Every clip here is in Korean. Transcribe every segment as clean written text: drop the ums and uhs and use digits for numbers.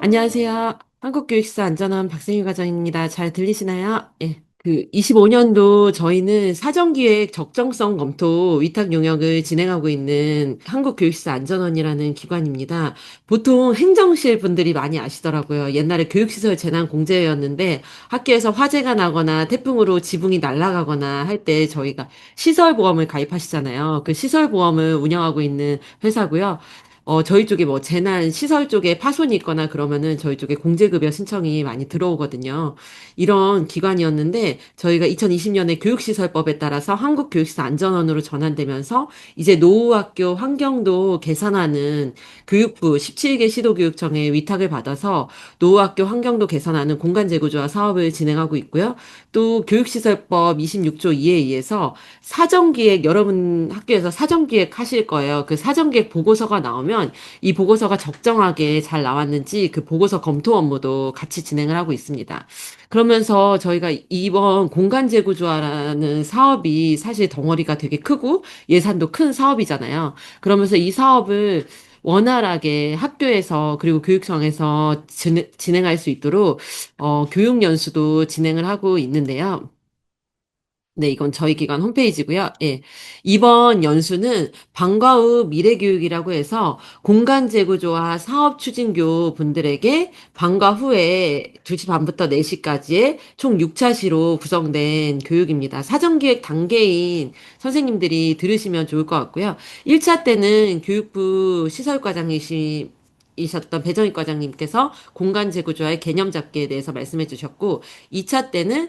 안녕하세요. 한국교육사 안전원 박세미 과장입니다. 잘 들리시나요? 예. 25년도 저희는 사전기획 적정성 검토 위탁 용역을 진행하고 있는 한국교육사 안전원이라는 기관입니다. 보통 행정실 분들이 많이 아시더라고요. 옛날에 교육시설 재난공제였는데 학교에서 화재가 나거나 태풍으로 지붕이 날아가거나 할 때 저희가 시설보험을 가입하시잖아요. 그 시설보험을 운영하고 있는 회사고요. 저희 쪽에 뭐 재난 시설 쪽에 파손이 있거나 그러면은 저희 쪽에 공제급여 신청이 많이 들어오거든요. 이런 기관이었는데 저희가 2020년에 교육시설법에 따라서 한국교육시설 안전원으로 전환되면서 이제 노후학교 환경도 개선하는 교육부 17개 시도교육청의 위탁을 받아서 노후학교 환경도 개선하는 공간재구조화 사업을 진행하고 있고요. 또 교육시설법 26조 2에 의해서 사전기획 여러분 학교에서 사전기획 하실 거예요. 그 사전기획 보고서가 나오면 이 보고서가 적정하게 잘 나왔는지 그 보고서 검토 업무도 같이 진행을 하고 있습니다. 그러면서 저희가 이번 공간재구조화라는 사업이 사실 덩어리가 되게 크고 예산도 큰 사업이잖아요. 그러면서 이 사업을 원활하게 학교에서 그리고 교육청에서 진행할 수 있도록 교육 연수도 진행을 하고 있는데요. 네, 이건 저희 기관 홈페이지고요. 예. 이번 연수는 방과 후 미래교육이라고 해서 공간재구조화 사업추진교 분들에게 방과 후에 2시 반부터 4시까지의 총 6차시로 구성된 교육입니다. 사전기획 단계인 선생님들이 들으시면 좋을 것 같고요. 1차 때는 교육부 시설과장이셨던 배정익 과장님께서 공간재구조화의 개념 잡기에 대해서 말씀해 주셨고, 2차 때는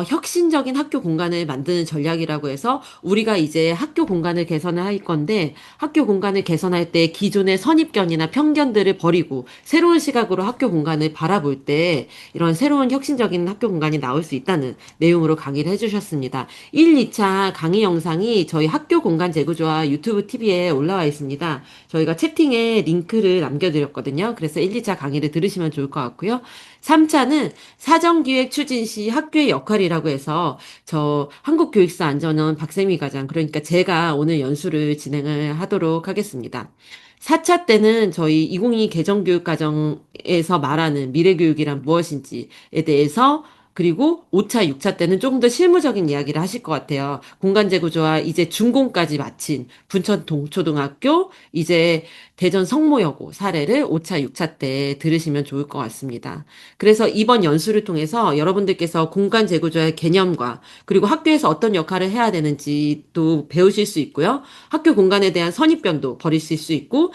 혁신적인 학교 공간을 만드는 전략이라고 해서 우리가 이제 학교 공간을 개선을 할 건데 학교 공간을 개선할 때 기존의 선입견이나 편견들을 버리고 새로운 시각으로 학교 공간을 바라볼 때 이런 새로운 혁신적인 학교 공간이 나올 수 있다는 내용으로 강의를 해주셨습니다. 1, 2차 강의 영상이 저희 학교 공간 재구조화 유튜브 TV에 올라와 있습니다. 저희가 채팅에 링크를 남겨드렸거든요. 그래서 1, 2차 강의를 들으시면 좋을 것 같고요. 3차는 사전기획 추진 시 학교의 역할이라고 해서 저 한국교육사 안전원 박세미 과장 그러니까 제가 오늘 연수를 진행을 하도록 하겠습니다. 4차 때는 저희 2022 개정교육과정에서 말하는 미래교육이란 무엇인지에 대해서 그리고 5차, 6차 때는 조금 더 실무적인 이야기를 하실 것 같아요. 공간재구조화 이제 준공까지 마친 분천 동초등학교 이제 대전 성모여고 사례를 5차, 6차 때 들으시면 좋을 것 같습니다. 그래서 이번 연수를 통해서 여러분들께서 공간 재구조의 개념과 그리고 학교에서 어떤 역할을 해야 되는지 또 배우실 수 있고요. 학교 공간에 대한 선입견도 버리실 수 있고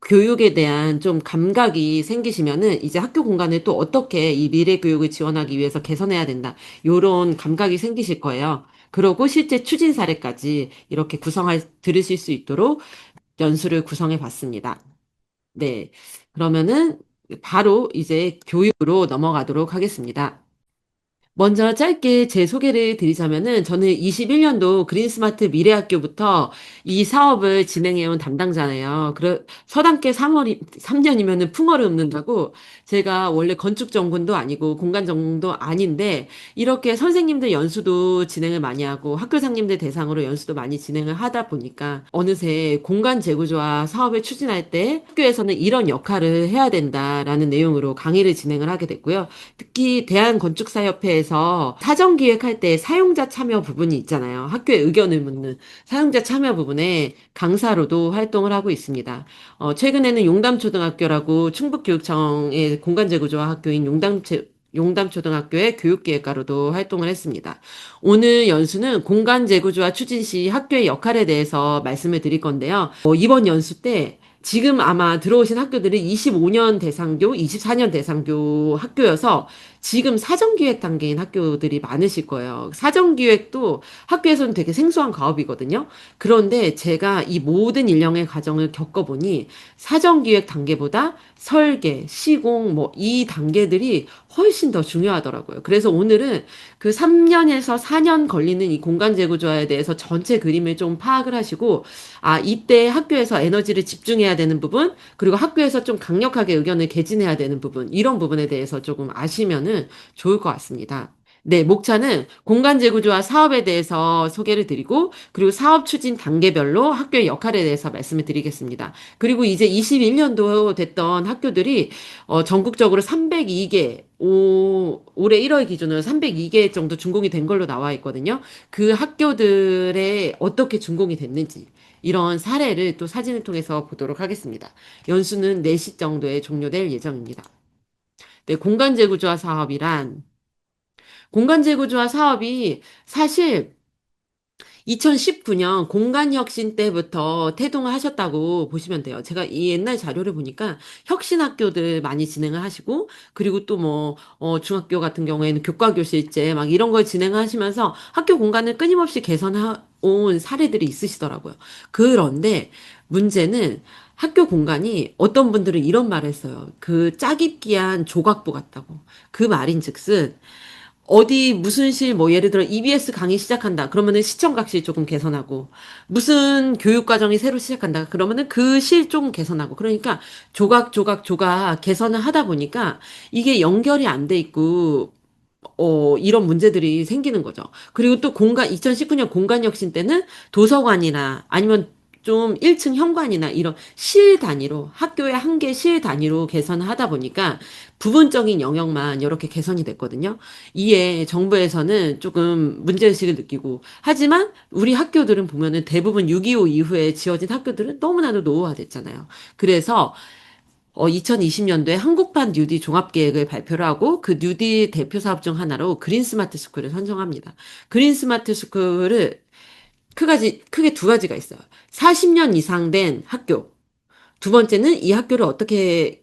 교육에 대한 좀 감각이 생기시면은 이제 학교 공간을 또 어떻게 이 미래 교육을 지원하기 위해서 개선해야 된다. 요런 감각이 생기실 거예요. 그러고 실제 추진 사례까지 이렇게 들으실 수 있도록 연수를 구성해 봤습니다. 네. 그러면은 바로 이제 교육으로 넘어가도록 하겠습니다. 먼저 짧게 제 소개를 드리자면은 저는 21년도 그린스마트 미래학교부터 이 사업을 진행해온 담당자네요. 서당계 3년이면은 풍어를 읊는다고 제가 원래 건축 전공도 아니고 공간 전공도 아닌데 이렇게 선생님들 연수도 진행을 많이 하고 학교장님들 대상으로 연수도 많이 진행을 하다 보니까 어느새 공간 재구조화 사업을 추진할 때 학교에서는 이런 역할을 해야 된다라는 내용으로 강의를 진행을 하게 됐고요. 특히 대한건축사협회에서 사전 기획할 때 사용자 참여 부분이 있잖아요. 학교의 의견을 묻는 사용자 참여 부분에 강사로도 활동을 하고 있습니다. 최근에는 용담초등학교라고 충북교육청의 공간재구조화 학교인 용담초등학교의 교육기획가로도 활동을 했습니다. 오늘 연수는 공간재구조화 추진 시 학교의 역할에 대해서 말씀을 드릴 건데요. 이번 연수 때 지금 아마 들어오신 학교들이 25년 대상교, 24년 대상교 학교여서 지금 사전기획 단계인 학교들이 많으실 거예요. 사전기획도 학교에서는 되게 생소한 과업이거든요. 그런데 제가 이 모든 일련의 과정을 겪어보니 사전기획 단계보다 설계, 시공, 뭐 이 단계들이 훨씬 더 중요하더라고요. 그래서 오늘은 그 3년에서 4년 걸리는 이 공간 재구조화에 대해서 전체 그림을 좀 파악을 하시고 이때 학교에서 에너지를 집중해야 되는 부분, 그리고 학교에서 좀 강력하게 의견을 개진해야 되는 부분, 이런 부분에 대해서 조금 아시면은 좋을 것 같습니다. 네, 목차는 공간 재구조와 사업에 대해서 소개를 드리고, 그리고 사업 추진 단계별로 학교의 역할에 대해서 말씀을 드리겠습니다. 그리고 이제 21년도 됐던 학교들이 전국적으로 302개, 올해 1월 기준으로 302개 정도 준공이 된 걸로 나와 있거든요. 그 학교들에 어떻게 준공이 됐는지, 이런 사례를 또 사진을 통해서 보도록 하겠습니다. 연수는 4시 정도에 종료될 예정입니다. 네, 공간 재구조화 사업이란 공간 재구조화 사업이 사실 2019년 공간혁신 때부터 태동을 하셨다고 보시면 돼요. 제가 이 옛날 자료를 보니까 혁신학교들 많이 진행을 하시고, 그리고 또 뭐, 중학교 같은 경우에는 교과교실제 막 이런 걸 진행하시면서 학교 공간을 끊임없이 개선해온 사례들이 있으시더라고요. 그런데 문제는 학교 공간이 어떤 분들은 이런 말을 했어요. 그 짜깁기한 조각보 같다고. 그 말인즉슨 어디 무슨 실 뭐 예를 들어 EBS 강의 시작한다. 그러면은 시청각실 조금 개선하고 무슨 교육 과정이 새로 시작한다. 그러면은 그 실 조금 개선하고 그러니까 조각 개선을 하다 보니까 이게 연결이 안 돼 있고 이런 문제들이 생기는 거죠. 그리고 또 2019년 공간혁신 때는 도서관이나 아니면 좀 1층 현관이나 이런 실 단위로, 학교의 한 개 실 단위로 개선을 하다 보니까 부분적인 영역만 이렇게 개선이 됐거든요. 이에 정부에서는 조금 문제의식을 느끼고, 하지만 우리 학교들은 보면은 대부분 6.25 이후에 지어진 학교들은 너무나도 노후화됐잖아요. 그래서 2020년도에 한국판 뉴딜 종합계획을 발표를 하고 그 뉴딜 대표 사업 중 하나로 그린 스마트 스쿨을 선정합니다. 그린 스마트 스쿨을 크게 두 가지가 있어요. 40년 이상 된 학교. 두 번째는 이 학교를 어떻게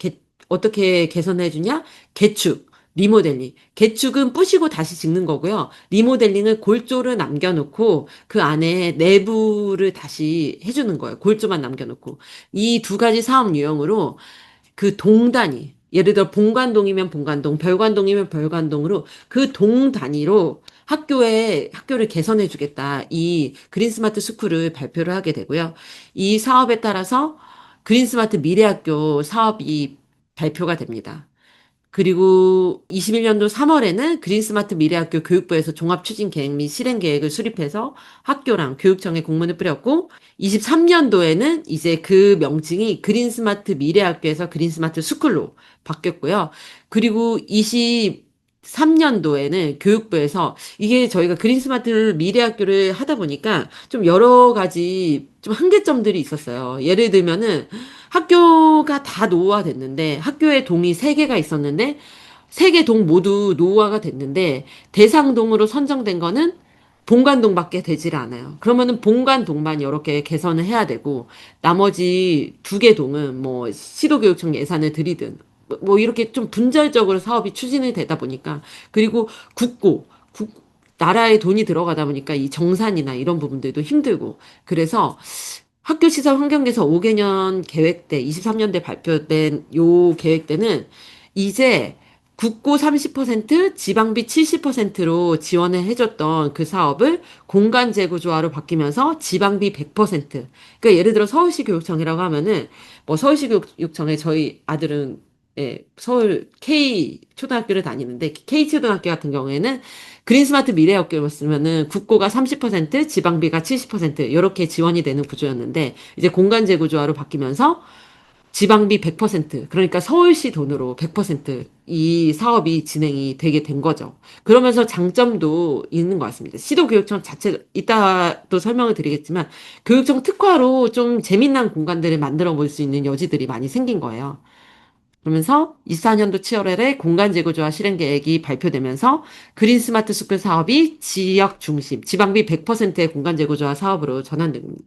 개선해 주냐? 개축, 리모델링. 개축은 부시고 다시 짓는 거고요. 리모델링은 골조를 남겨놓고 그 안에 내부를 다시 해주는 거예요. 골조만 남겨놓고. 이 두 가지 사업 유형으로 그 동단위, 예를 들어 본관동이면 본관동, 별관동이면 별관동으로 그 동 단위로 학교를 개선해 주겠다. 이 그린스마트 스쿨을 발표를 하게 되고요. 이 사업에 따라서 그린스마트 미래학교 사업이 발표가 됩니다. 그리고 21년도 3월에는 그린스마트 미래학교 교육부에서 종합추진계획 및 실행계획을 수립해서 학교랑 교육청에 공문을 뿌렸고, 23년도에는 이제 그 명칭이 그린스마트 미래학교에서 그린스마트 스쿨로 바뀌었고요. 그리고 23년도에는 교육부에서 이게 저희가 그린스마트 미래학교를 하다 보니까 좀 여러 가지 좀 한계점들이 있었어요. 예를 들면은 학교가 다 노후화됐는데 학교에 동이 세개가 있었는데 세 개 동 모두 노후화가 됐는데 대상동으로 선정된 거는 본관동밖에 되질 않아요. 그러면은 본관동만 이렇게 개선을 해야 되고 나머지 2개 동은 뭐 시도교육청 예산을 들이든 뭐 이렇게 좀 분절적으로 사업이 추진이 되다 보니까 그리고 나라에 돈이 들어가다 보니까 이 정산이나 이런 부분들도 힘들고 그래서 학교 시설 환경 개선 5개년 계획 때, 23년대 발표된 요 계획 때는 이제 국고 30%, 지방비 70%로 지원을 해줬던 그 사업을 공간 재구조화로 바뀌면서 지방비 100%. 그러니까 예를 들어 서울시 교육청이라고 하면은 뭐 서울시 교육청에 저희 아들은 서울 K 초등학교를 다니는데 K 초등학교 같은 경우에는 그린스마트 미래학교였으면은 국고가 30%, 지방비가 70% 이렇게 지원이 되는 구조였는데 이제 공간 재구조화로 바뀌면서 지방비 100% 그러니까 서울시 돈으로 100%이 사업이 진행이 되게 된 거죠. 그러면서 장점도 있는 것 같습니다. 시도교육청 자체 이따 또 설명을 드리겠지만 교육청 특화로 좀 재미난 공간들을 만들어 볼 수 있는 여지들이 많이 생긴 거예요. 그러면서 24년도 7월에 공간재구조화 실행계획이 발표되면서 그린 스마트 스쿨 사업이 지역 중심, 지방비 100%의 공간재구조화 사업으로 전환됩니다.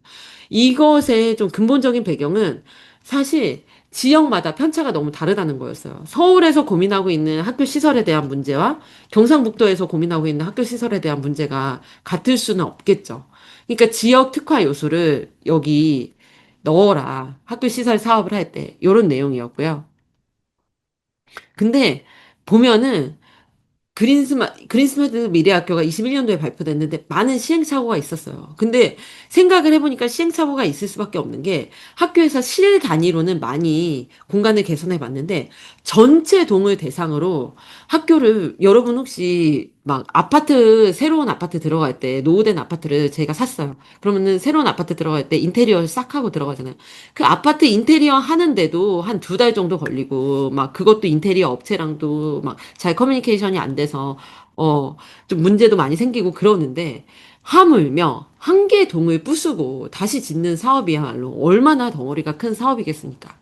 이것의 좀 근본적인 배경은 사실 지역마다 편차가 너무 다르다는 거였어요. 서울에서 고민하고 있는 학교 시설에 대한 문제와 경상북도에서 고민하고 있는 학교 시설에 대한 문제가 같을 수는 없겠죠. 그러니까 지역 특화 요소를 여기 넣어라. 학교 시설 사업을 할 때. 이런 내용이었고요. 근데 보면은 그린스마트 미래학교가 21년도에 발표됐는데 많은 시행착오가 있었어요. 근데 생각을 해보니까 시행착오가 있을 수밖에 없는 게 학교에서 실 단위로는 많이 공간을 개선해 봤는데 전체 동을 대상으로 학교를, 여러분 혹시 막 아파트, 새로운 아파트 들어갈 때, 노후된 아파트를 제가 샀어요. 그러면은 새로운 아파트 들어갈 때 인테리어 싹 하고 들어가잖아요. 그 아파트 인테리어 하는데도 한 두 달 정도 걸리고, 막 그것도 인테리어 업체랑도 막 잘 커뮤니케이션이 안 돼서, 어, 좀 문제도 많이 생기고 그러는데, 하물며 한 개 동을 부수고 다시 짓는 사업이야말로 얼마나 덩어리가 큰 사업이겠습니까?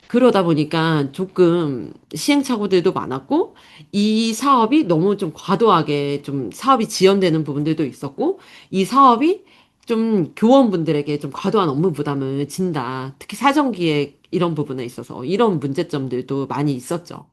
그러다 보니까 조금 시행착오들도 많았고, 이 사업이 너무 좀 과도하게 좀 사업이 지연되는 부분들도 있었고, 이 사업이 좀 교원분들에게 좀 과도한 업무 부담을 진다. 특히 사정기획 이런 부분에 있어서 이런 문제점들도 많이 있었죠.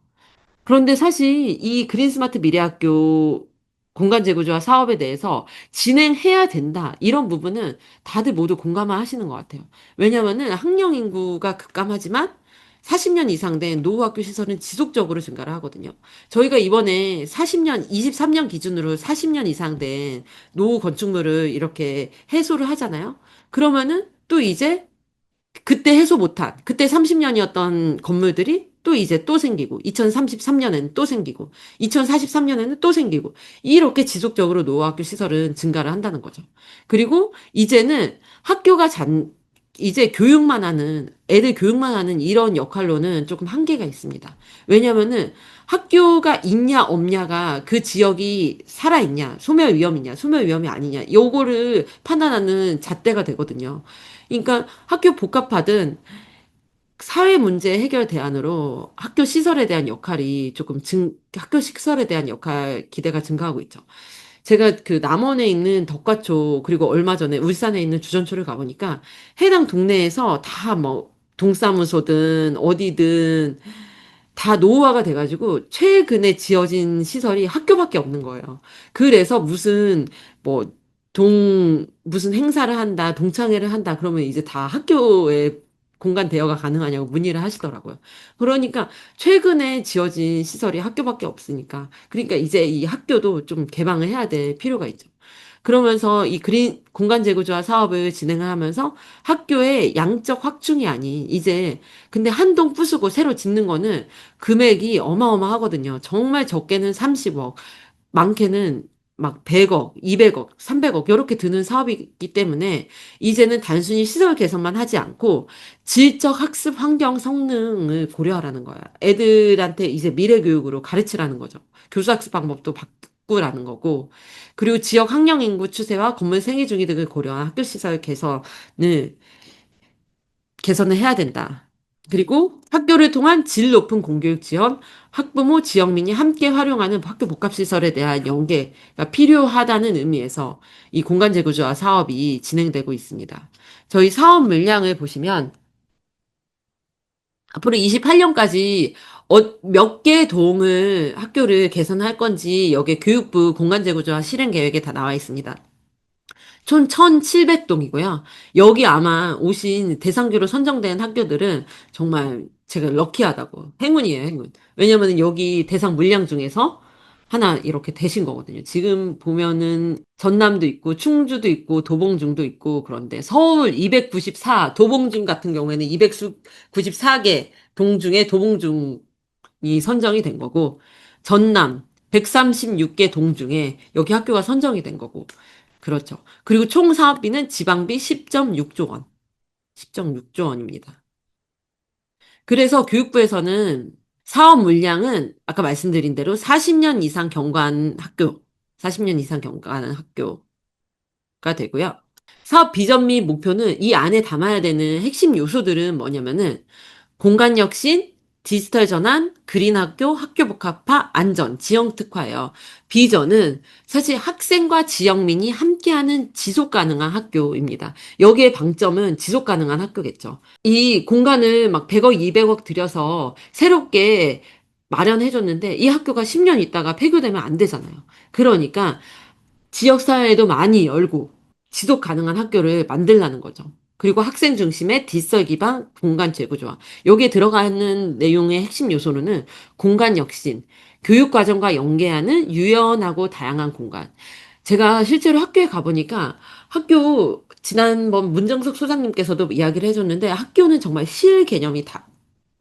그런데 사실 이 그린스마트 미래학교 공간 재구조화 사업에 대해서 진행해야 된다. 이런 부분은 다들 모두 공감을 하시는 것 같아요. 왜냐면은 학령 인구가 급감하지만 40년 이상 된 노후학교 시설은 지속적으로 증가를 하거든요. 저희가 이번에 40년, 23년 기준으로 40년 이상 된 노후 건축물을 이렇게 해소를 하잖아요. 그러면은 또 이제 그때 해소 못한, 그때 30년이었던 건물들이 또 이제 또 생기고, 2033년에는 또 생기고, 2043년에는 또 생기고, 이렇게 지속적으로 노후학교 시설은 증가를 한다는 거죠. 그리고 이제는 학교가 이제 교육만 하는, 애들 교육만 하는 이런 역할로는 조금 한계가 있습니다. 왜냐면은 학교가 있냐 없냐가 그 지역이 살아있냐, 소멸 위험이냐, 소멸 위험이 아니냐, 요거를 판단하는 잣대가 되거든요. 그러니까 학교 복합화든 사회 문제 해결 대안으로 학교 시설에 대한 역할이 학교 시설에 대한 역할 기대가 증가하고 있죠. 제가 그 남원에 있는 덕화초, 그리고 얼마 전에 울산에 있는 주전초를 가보니까 해당 동네에서 다 뭐 동사무소든 어디든 다 노후화가 돼가지고 최근에 지어진 시설이 학교밖에 없는 거예요. 그래서 무슨 행사를 한다, 동창회를 한다, 그러면 이제 다 학교에 공간 대여가 가능하냐고 문의를 하시더라고요. 그러니까 최근에 지어진 시설이 학교밖에 없으니까. 그러니까 이제 이 학교도 좀 개방을 해야 될 필요가 있죠. 그러면서 이 그린 공간 재구조화 사업을 진행을 하면서 학교의 양적 확충이 아닌 이제 근데 한 동 부수고 새로 짓는 거는 금액이 어마어마하거든요. 정말 적게는 30억, 많게는 막 100억, 200억, 300억 이렇게 드는 사업이기 때문에 이제는 단순히 시설 개선만 하지 않고 질적 학습 환경 성능을 고려하라는 거야. 애들한테 이제 미래 교육으로 가르치라는 거죠. 교수 학습 방법도 바꾸라는 거고. 그리고 지역 학령 인구 추세와 건물 생애 중위 등을 고려한 학교 시설 개선을 해야 된다. 그리고 학교를 통한 질 높은 공교육 지원, 학부모, 지역민이 함께 활용하는 학교 복합시설에 대한 연계가 필요하다는 의미에서 이 공간 재구조화 사업이 진행되고 있습니다. 저희 사업 물량을 보시면 앞으로 28년까지 몇 개 동을 학교를 개선할 건지 여기에 교육부 공간 재구조화 실행 계획에 다 나와 있습니다. 총 1,700동이고요. 여기 아마 오신 대상교로 선정된 학교들은 정말 제가 럭키하다고. 행운이에요, 행운. 왜냐면 여기 대상 물량 중에서 하나 이렇게 되신 거거든요. 지금 보면은 전남도 있고, 충주도 있고, 도봉중도 있고, 그런데 서울 294, 도봉중 같은 경우에는 294개 동 중에 도봉중이 선정이 된 거고, 전남 136개 동 중에 여기 학교가 선정이 된 거고, 그렇죠. 그리고 총 사업비는 지방비 10.6조 원. 10.6조 원입니다. 그래서 교육부에서는 사업 물량은 아까 말씀드린 대로 40년 이상 경과한 학교, 40년 이상 경과하는 학교가 되고요. 사업 비전 및 목표는 이 안에 담아야 되는 핵심 요소들은 뭐냐면은 공간 혁신, 디지털 전환, 그린 학교, 학교 복합화, 안전, 지형 특화예요. 비전은 사실 학생과 지역민이 함께하는 지속 가능한 학교입니다. 여기에 방점은 지속 가능한 학교겠죠. 이 공간을 막 100억, 200억 들여서 새롭게 마련해줬는데 이 학교가 10년 있다가 폐교되면 안 되잖아요. 그러니까 지역사회에도 많이 열고 지속 가능한 학교를 만들라는 거죠. 그리고 학생 중심의 뒷설 기반 공간 재구조화. 여기에 들어가는 내용의 핵심 요소로는 공간 혁신, 교육 과정과 연계하는 유연하고 다양한 공간. 제가 실제로 학교에 가보니까 지난번 문정석 소장님께서도 이야기를 해줬는데 학교는 정말 실 개념이 다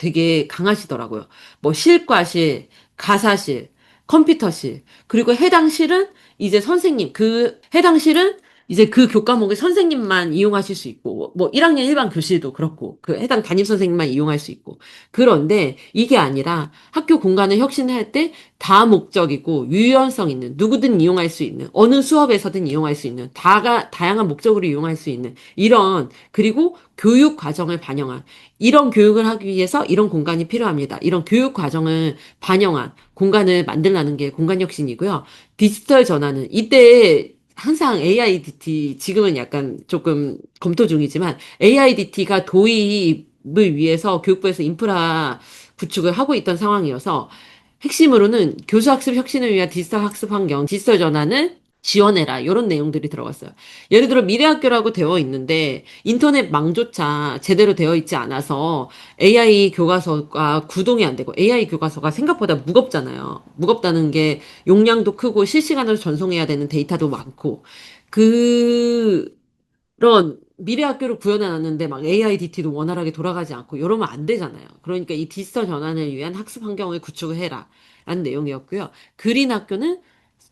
되게 강하시더라고요. 뭐 실과실, 가사실, 컴퓨터실, 그리고 해당 실은 이제 선생님, 그 해당 실은 이제 그 교과목의 선생님만 이용하실 수 있고, 뭐 1학년 일반 교실도 그렇고, 그 해당 담임 선생님만 이용할 수 있고. 그런데 이게 아니라 학교 공간을 혁신할 때 다목적이고 유연성 있는, 누구든 이용할 수 있는, 어느 수업에서든 이용할 수 있는, 다양한 목적으로 이용할 수 있는 이런, 그리고 교육 과정을 반영한, 이런 교육을 하기 위해서 이런 공간이 필요합니다. 이런 교육 과정을 반영한 공간을 만들라는 게 공간혁신이고요. 디지털 전환은 이때 항상 AIDT, 지금은 약간 조금 검토 중이지만 AIDT가 도입을 위해서 교육부에서 인프라 구축을 하고 있던 상황이어서 핵심으로는 교수학습 혁신을 위한 디지털 학습 환경, 디지털 전환을 지원해라. 이런 내용들이 들어갔어요. 예를 들어 미래학교라고 되어 있는데 인터넷 망조차 제대로 되어 있지 않아서 AI 교과서가 구동이 안 되고 AI 교과서가 생각보다 무겁잖아요. 무겁다는 게 용량도 크고 실시간으로 전송해야 되는 데이터도 많고 그런 미래학교를 구현해놨는데 막 AIDT도 원활하게 돌아가지 않고 이러면 안 되잖아요. 그러니까 이 디지털 전환을 위한 학습 환경을 구축을 해라. 라는 내용이었고요. 그린 학교는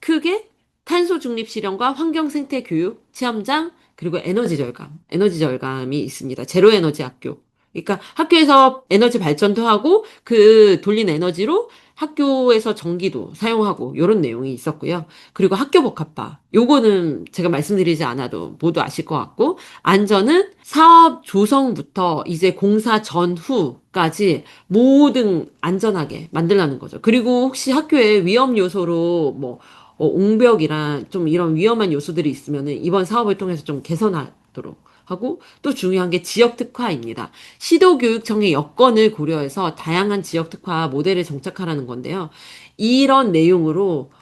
크게 탄소 중립 실현과 환경 생태 교육, 체험장, 그리고 에너지 절감이 있습니다. 제로 에너지 학교. 그러니까 학교에서 에너지 발전도 하고 그 돌린 에너지로 학교에서 전기도 사용하고 이런 내용이 있었고요. 그리고 학교 복합화. 요거는 제가 말씀드리지 않아도 모두 아실 것 같고 안전은 사업 조성부터 이제 공사 전후까지 모든 안전하게 만들라는 거죠. 그리고 혹시 학교에 위험 요소로 뭐 옹벽이랑 좀 이런 위험한 요소들이 있으면은 이번 사업을 통해서 좀 개선하도록 하고 또 중요한 게 지역 특화입니다. 시도교육청의 여건을 고려해서 다양한 지역 특화 모델을 정착하라는 건데요. 이런 내용으로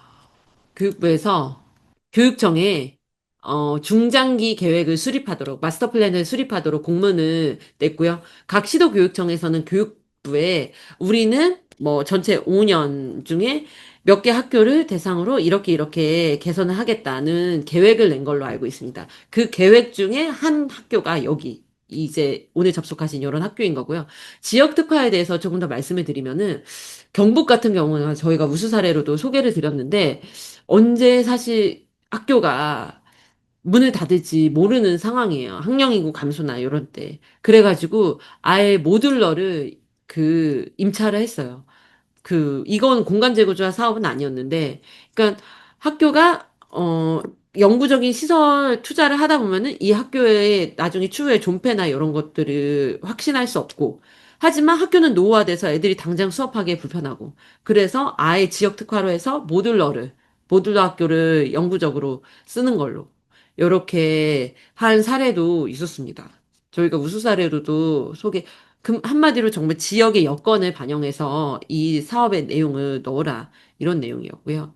교육부에서 교육청에 중장기 계획을 수립하도록 마스터 플랜을 수립하도록 공문을 냈고요. 각 시도 교육청에서는 교육부에 우리는 뭐 전체 5년 중에 몇 개 학교를 대상으로 이렇게 이렇게 개선을 하겠다는 계획을 낸 걸로 알고 있습니다. 그 계획 중에 한 학교가 여기 이제 오늘 접속하신 이런 학교인 거고요. 지역 특화에 대해서 조금 더 말씀을 드리면은 경북 같은 경우는 저희가 우수 사례로도 소개를 드렸는데 언제 사실 학교가 문을 닫을지 모르는 상황이에요. 학령인구 감소나 이런 때. 그래가지고 아예 모듈러를 임차를 했어요. 이건 공간 재구조화 사업은 아니었는데, 그러니까 학교가, 영구적인 시설 투자를 하다 보면은 이 학교에 나중에 추후에 존폐나 이런 것들을 확신할 수 없고, 하지만 학교는 노후화돼서 애들이 당장 수업하기에 불편하고, 그래서 아예 지역 특화로 해서 모듈러 학교를 영구적으로 쓰는 걸로, 이렇게 한 사례도 있었습니다. 저희가 우수 사례로도 한마디로 정말 지역의 여건을 반영해서 이 사업의 내용을 넣어라. 이런 내용이었고요.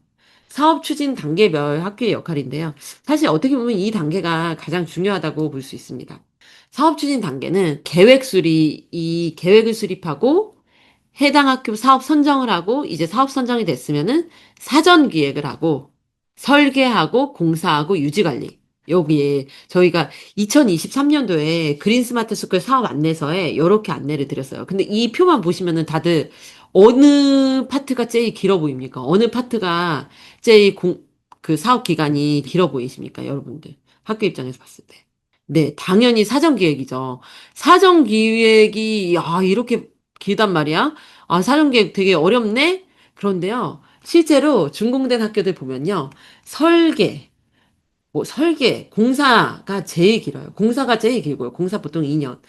사업 추진 단계별 학교의 역할인데요. 사실 어떻게 보면 이 단계가 가장 중요하다고 볼 수 있습니다. 사업 추진 단계는 이 계획을 수립하고 해당 학교 사업 선정을 하고 이제 사업 선정이 됐으면은 사전 기획을 하고 설계하고 공사하고 유지 관리. 여기에 저희가 2023년도에 그린 스마트 스쿨 사업 안내서에 이렇게 안내를 드렸어요. 근데 이 표만 보시면은 다들 어느 파트가 제일 길어 보입니까? 어느 파트가 제일 그 사업 기간이 길어 보이십니까? 여러분들. 학교 입장에서 봤을 때. 네, 당연히 사전 기획이죠. 사전 기획이, 이렇게 길단 말이야? 사전 기획 되게 어렵네? 그런데요, 실제로 준공된 학교들 보면요, 설계, 공사가 제일 길어요. 공사가 제일 길고요. 공사 보통 2년.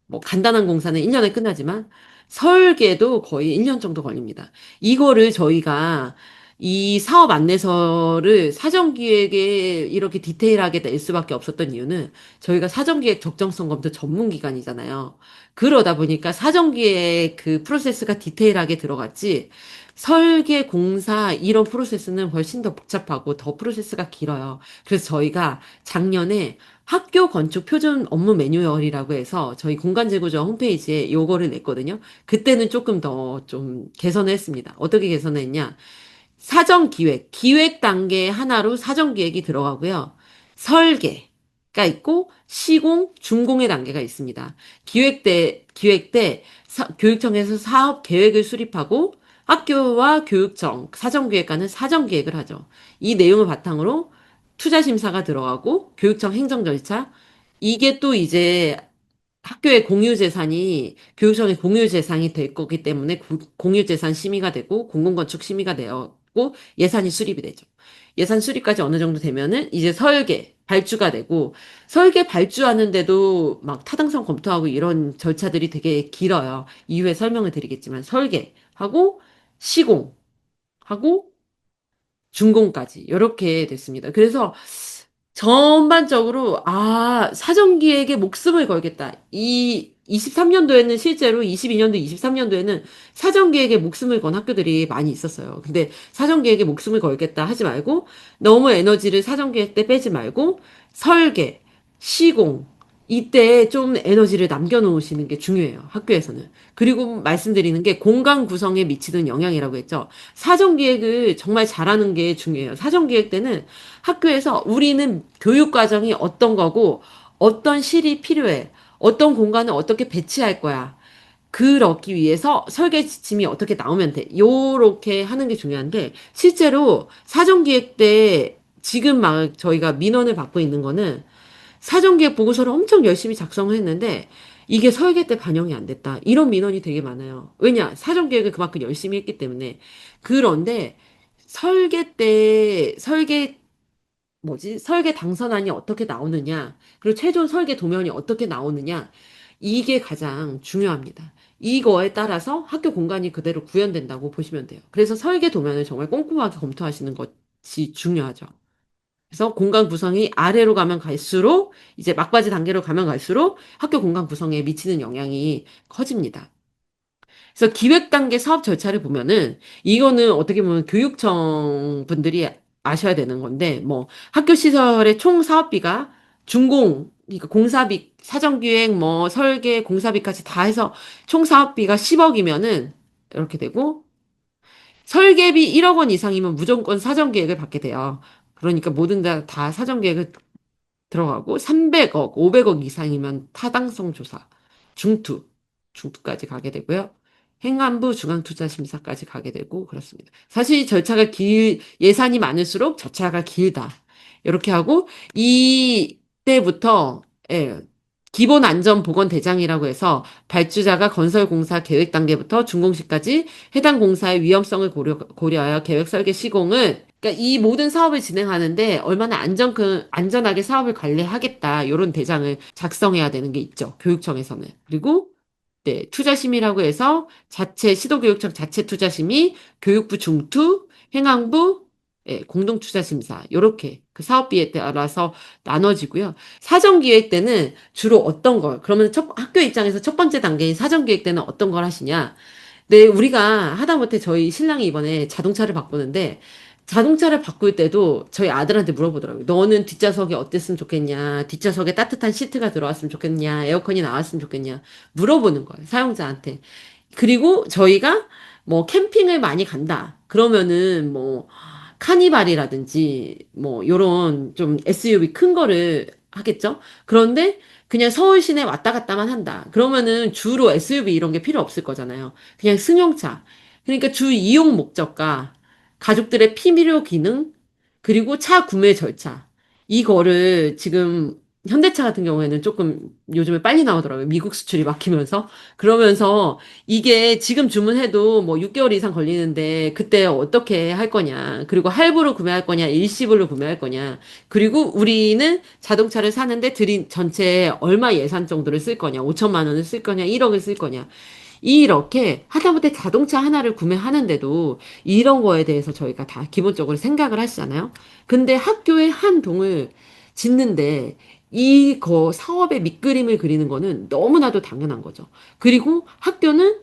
뭐 간단한 공사는 1년에 끝나지만 설계도 거의 1년 정도 걸립니다. 이거를 저희가 이 사업 안내서를 사전기획에 이렇게 디테일하게 낼 수밖에 없었던 이유는 저희가 사전기획 적정성 검토 전문 기관이잖아요. 그러다 보니까 사전기획 그 프로세스가 디테일하게 들어갔지 설계, 공사 이런 프로세스는 훨씬 더 복잡하고 더 프로세스가 길어요. 그래서 저희가 작년에 학교 건축 표준 업무 매뉴얼이라고 해서 저희 공간제구조 홈페이지에 요거를 냈거든요. 그때는 조금 더 좀 개선을 했습니다. 어떻게 개선했냐? 사전 기획 단계 하나로 사전 기획이 들어가고요. 설계, 있고 시공, 준공의 단계가 있습니다. 기획 때 교육청에서 사업 계획을 수립하고 학교와 교육청, 사정기획관은 사정기획을 하죠. 이 내용을 바탕으로 투자 심사가 들어가고 교육청 행정 절차, 이게 또 이제 학교의 공유재산이 교육청의 공유재산이 될 거기 때문에 공유재산 심의가 되고 공공건축 심의가 되었고 예산이 수립이 되죠. 예산 수립까지 어느 정도 되면은 이제 설계, 발주가 되고 설계 발주하는데도 막 타당성 검토하고 이런 절차들이 되게 길어요. 이후에 설명을 드리겠지만 설계하고 시공하고 준공까지 이렇게 됐습니다. 그래서 전반적으로 사정기획에 목숨을 걸겠다. 이 23년도에는 실제로 22년도, 23년도에는 사정기획에 목숨을 건 학교들이 많이 있었어요. 근데 사정기획에 목숨을 걸겠다 하지 말고 너무 에너지를 사정기획 때 빼지 말고 설계, 시공 이때 좀 에너지를 남겨놓으시는 게 중요해요. 학교에서는. 그리고 말씀드리는 게 공간 구성에 미치는 영향이라고 했죠. 사정기획을 정말 잘하는 게 중요해요. 사정기획 때는 학교에서 우리는 교육 과정이 어떤 거고 어떤 실이 필요해. 어떤 공간을 어떻게 배치할 거야. 그러기 위해서 설계 지침이 어떻게 나오면 돼. 요렇게 하는 게 중요한데 실제로 사정기획 때 지금 막 저희가 민원을 받고 있는 거는 사정기획 보고서를 엄청 열심히 작성을 했는데 이게 설계 때 반영이 안 됐다. 이런 민원이 되게 많아요. 왜냐? 사정기획을 그만큼 열심히 했기 때문에. 그런데 설계 당선안이 어떻게 나오느냐, 그리고 최종 설계 도면이 어떻게 나오느냐, 이게 가장 중요합니다. 이거에 따라서 학교 공간이 그대로 구현된다고 보시면 돼요. 그래서 설계 도면을 정말 꼼꼼하게 검토하시는 것이 중요하죠. 그래서 공간 구성이 아래로 가면 갈수록, 이제 막바지 단계로 가면 갈수록 학교 공간 구성에 미치는 영향이 커집니다. 그래서 기획 단계 사업 절차를 보면은 이거는 어떻게 보면 교육청 분들이 아셔야 되는 건데 뭐 학교 시설의 총 사업비가 준공 그러니까 공사비 사정기획 뭐 설계 공사비까지 다 해서 총 사업비가 10억이면은 이렇게 되고 설계비 1억 원 이상이면 무조건 사정기획을 받게 돼요. 그러니까 모든 다 사정기획을 들어가고 300억, 500억 이상이면 타당성 조사, 중투, 중투까지 가게 되고요. 행안부 중앙투자심사까지 가게 되고 그렇습니다. 사실 예산이 많을수록 절차가 길다. 이렇게 하고 이때부터 예, 기본안전보건대장이라고 해서 발주자가 건설공사 계획 단계부터 준공시까지 해당 공사의 위험성을 고려하여 계획 설계 시공을 그러니까 이 모든 사업을 진행하는데 얼마나 안전하게 사업을 관리하겠다. 이런 대장을 작성해야 되는 게 있죠. 교육청에서는. 그리고 네, 투자심의라고 해서 시도교육청 자체 투자심의, 교육부 중투, 행안부, 예, 공동투자심사. 요렇게 그 사업비에 따라서 나눠지고요. 사정기획 때는 주로 어떤 걸, 그러면 학교 입장에서 첫 번째 단계인 사정기획 때는 어떤 걸 하시냐? 네, 우리가 하다못해 저희 신랑이 이번에 자동차를 바꾸는데, 자동차를 바꿀 때도 저희 아들한테 물어보더라고요. 너는 뒷좌석이 어땠으면 좋겠냐? 뒷좌석에 따뜻한 시트가 들어왔으면 좋겠냐? 에어컨이 나왔으면 좋겠냐? 물어보는 거예요. 사용자한테. 그리고 저희가 뭐 캠핑을 많이 간다. 그러면은 뭐 카니발이라든지 뭐 요런 좀 SUV 큰 거를 하겠죠? 그런데 그냥 서울 시내 왔다 갔다만 한다. 그러면은 주로 SUV 이런 게 필요 없을 거잖아요. 그냥 승용차. 그러니까 주 이용 목적과 가족들의 피미료 기능, 그리고 차 구매 절차. 이거를 지금 현대차 같은 경우에는 조금 요즘에 빨리 나오더라고요. 미국 수출이 막히면서. 그러면서 이게 지금 주문해도 뭐 6개월 이상 걸리는데 그때 어떻게 할 거냐. 그리고 할부로 구매할 거냐, 일시불로 구매할 거냐. 그리고 우리는 자동차를 사는데 전체 얼마 예산 정도를 쓸 거냐. 5천만 원을 쓸 거냐, 1억을 쓸 거냐. 이렇게 하다못해 자동차 하나를 구매하는데도 이런 거에 대해서 저희가 다 기본적으로 생각을 하시잖아요. 근데 학교의 한 동을 짓는데 이거 사업의 밑그림을 그리는 거는 너무나도 당연한 거죠. 그리고 학교는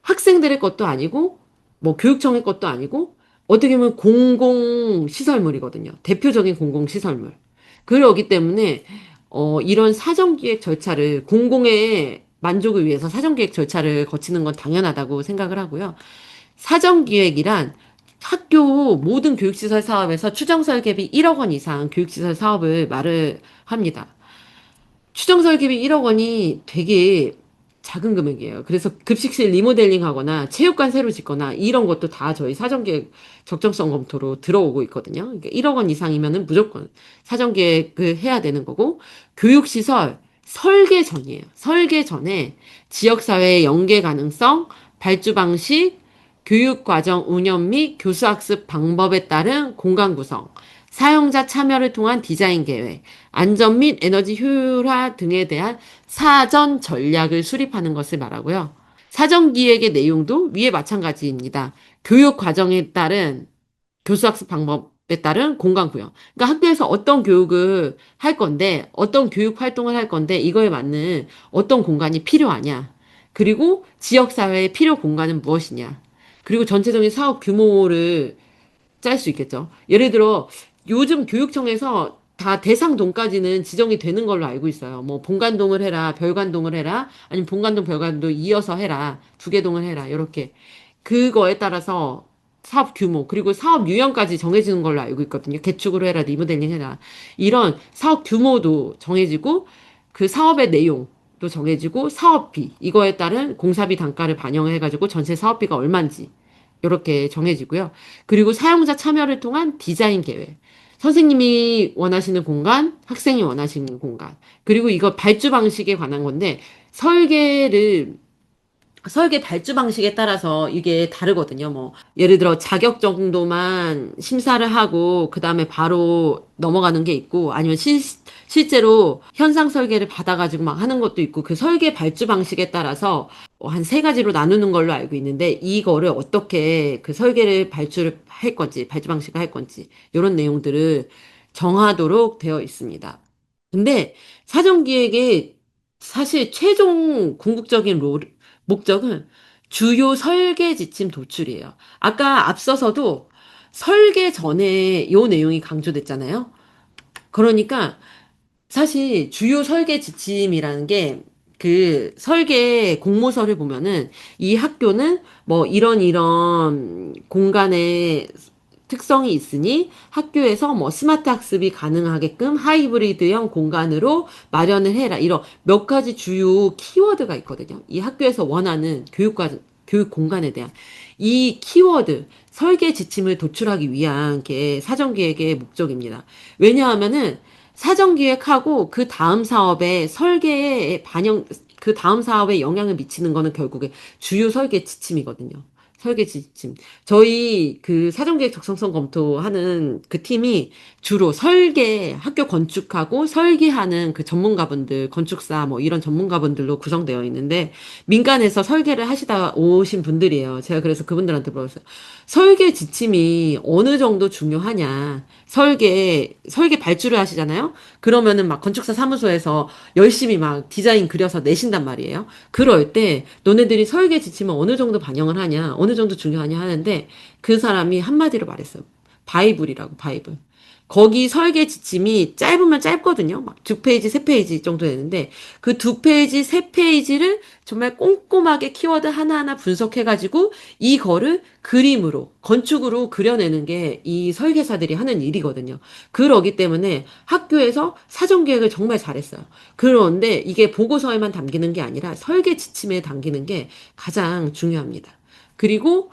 학생들의 것도 아니고 뭐 교육청의 것도 아니고 어떻게 보면 공공시설물이거든요. 대표적인 공공시설물. 그러기 때문에 이런 사정기획 절차를 공공의 만족을 위해서 사정기획 절차를 거치는 건 당연하다고 생각을 하고요. 사정기획이란 학교 모든 교육시설 사업에서 추정 설계비 1억 원 이상 교육시설 사업을 말을 합니다. 추정 설계비 1억 원이 되게 작은 금액이에요. 그래서 급식실 리모델링 하거나 체육관 새로 짓거나 이런 것도 다 저희 사전계획 적정성 검토로 들어오고 있거든요. 그러니까 1억 원 이상이면은 무조건 사전계획을 해야 되는 거고, 교육시설 설계 전이에요. 설계 전에 지역사회의 연계 가능성, 발주 방식, 교육과정 운영 및 교수학습 방법에 따른 공간 구성, 사용자 참여를 통한 디자인 계획, 안전 및 에너지 효율화 등에 대한 사전 전략을 수립하는 것을 말하고요. 사전 기획의 내용도 위에 마찬가지입니다. 교육 과정에 따른 교수학습 방법에 따른 공간 구형. 그러니까 학교에서 어떤 교육을 할 건데, 어떤 교육 활동을 할 건데, 이거에 맞는 어떤 공간이 필요하냐. 그리고 지역사회의 필요 공간은 무엇이냐. 그리고 전체적인 사업 규모를 짤 수 있겠죠. 예를 들어 요즘 교육청에서 다 대상동까지는 지정이 되는 걸로 알고 있어요. 뭐 본관동을 해라, 별관동을 해라, 아니면 본관동, 별관동 이어서 해라, 두 개 동을 해라, 이렇게 그거에 따라서 사업 규모 그리고 사업 유형까지 정해지는 걸로 알고 있거든요. 개축으로 해라, 리모델링 해라, 이런 사업 규모도 정해지고 그 사업의 내용도 정해지고 사업비 이거에 따른 공사비 단가를 반영해가지고 전체 사업비가 얼마인지 이렇게 정해지고요. 그리고 사용자 참여를 통한 디자인 계획. 선생님이 원하시는 공간, 학생이 원하시는 공간. 그리고 이거 발주 방식에 관한 건데, 설계를 설계 발주 방식에 따라서 이게 다르거든요. 뭐, 예를 들어 자격 정도만 심사를 하고, 그 다음에 바로 넘어가는 게 있고, 아니면 실제로 현상 설계를 받아가지고 막 하는 것도 있고, 그 설계 발주 방식에 따라서 한 세 가지로 나누는 걸로 알고 있는데, 이거를 어떻게 그 설계를 발주를 할 건지, 발주 방식을 할 건지, 이런 내용들을 정하도록 되어 있습니다. 근데 사전기획의 사실 최종 궁극적인 목적은 주요 설계 지침 도출이에요. 아까 앞서서도 설계 전에 요 내용이 강조됐잖아요. 그러니까 사실 주요 설계 지침이라는 게 그 설계 공모서를 보면은 이 학교는 뭐 이런 공간에 특성이 있으니 학교에서 뭐 스마트 학습이 가능하게끔 하이브리드형 공간으로 마련을 해라. 이런 몇 가지 주요 키워드가 있거든요. 이 학교에서 원하는 교육 공간에 대한 이 키워드, 설계 지침을 도출하기 위한 게 사전기획의 목적입니다. 왜냐하면은 사전기획하고 그 다음 사업의 설계에 반영, 그 다음 사업에 영향을 미치는 거는 결국에 주요 설계 지침이거든요. 설계 지침. 저희 그 사전계획 적성성 검토하는 그 팀이 주로 학교 건축하고 설계하는 그 전문가분들, 건축사 뭐 이런 전문가분들로 구성되어 있는데 민간에서 설계를 하시다 오신 분들이에요. 제가 그래서 그분들한테 물어봤어요. 설계 지침이 어느 정도 중요하냐? 설계 발주를 하시잖아요? 그러면은 막 건축사 사무소에서 열심히 막 디자인 그려서 내신단 말이에요. 그럴 때 너네들이 설계 지침을 어느 정도 반영을 하냐, 어느 정도 중요하냐 하는데 그 사람이 한마디로 말했어요. 바이블이라고, 바이블. 거기 설계 지침이 짧으면 짧거든요. 막 두 페이지, 세 페이지 정도 되는데 그 두 페이지, 세 페이지를 정말 꼼꼼하게 키워드 하나하나 분석해가지고 이거를 그림으로, 건축으로 그려내는 게 이 설계사들이 하는 일이거든요. 그러기 때문에 학교에서 사전계획을 정말 잘했어요. 그런데 이게 보고서에만 담기는 게 아니라 설계 지침에 담기는 게 가장 중요합니다. 그리고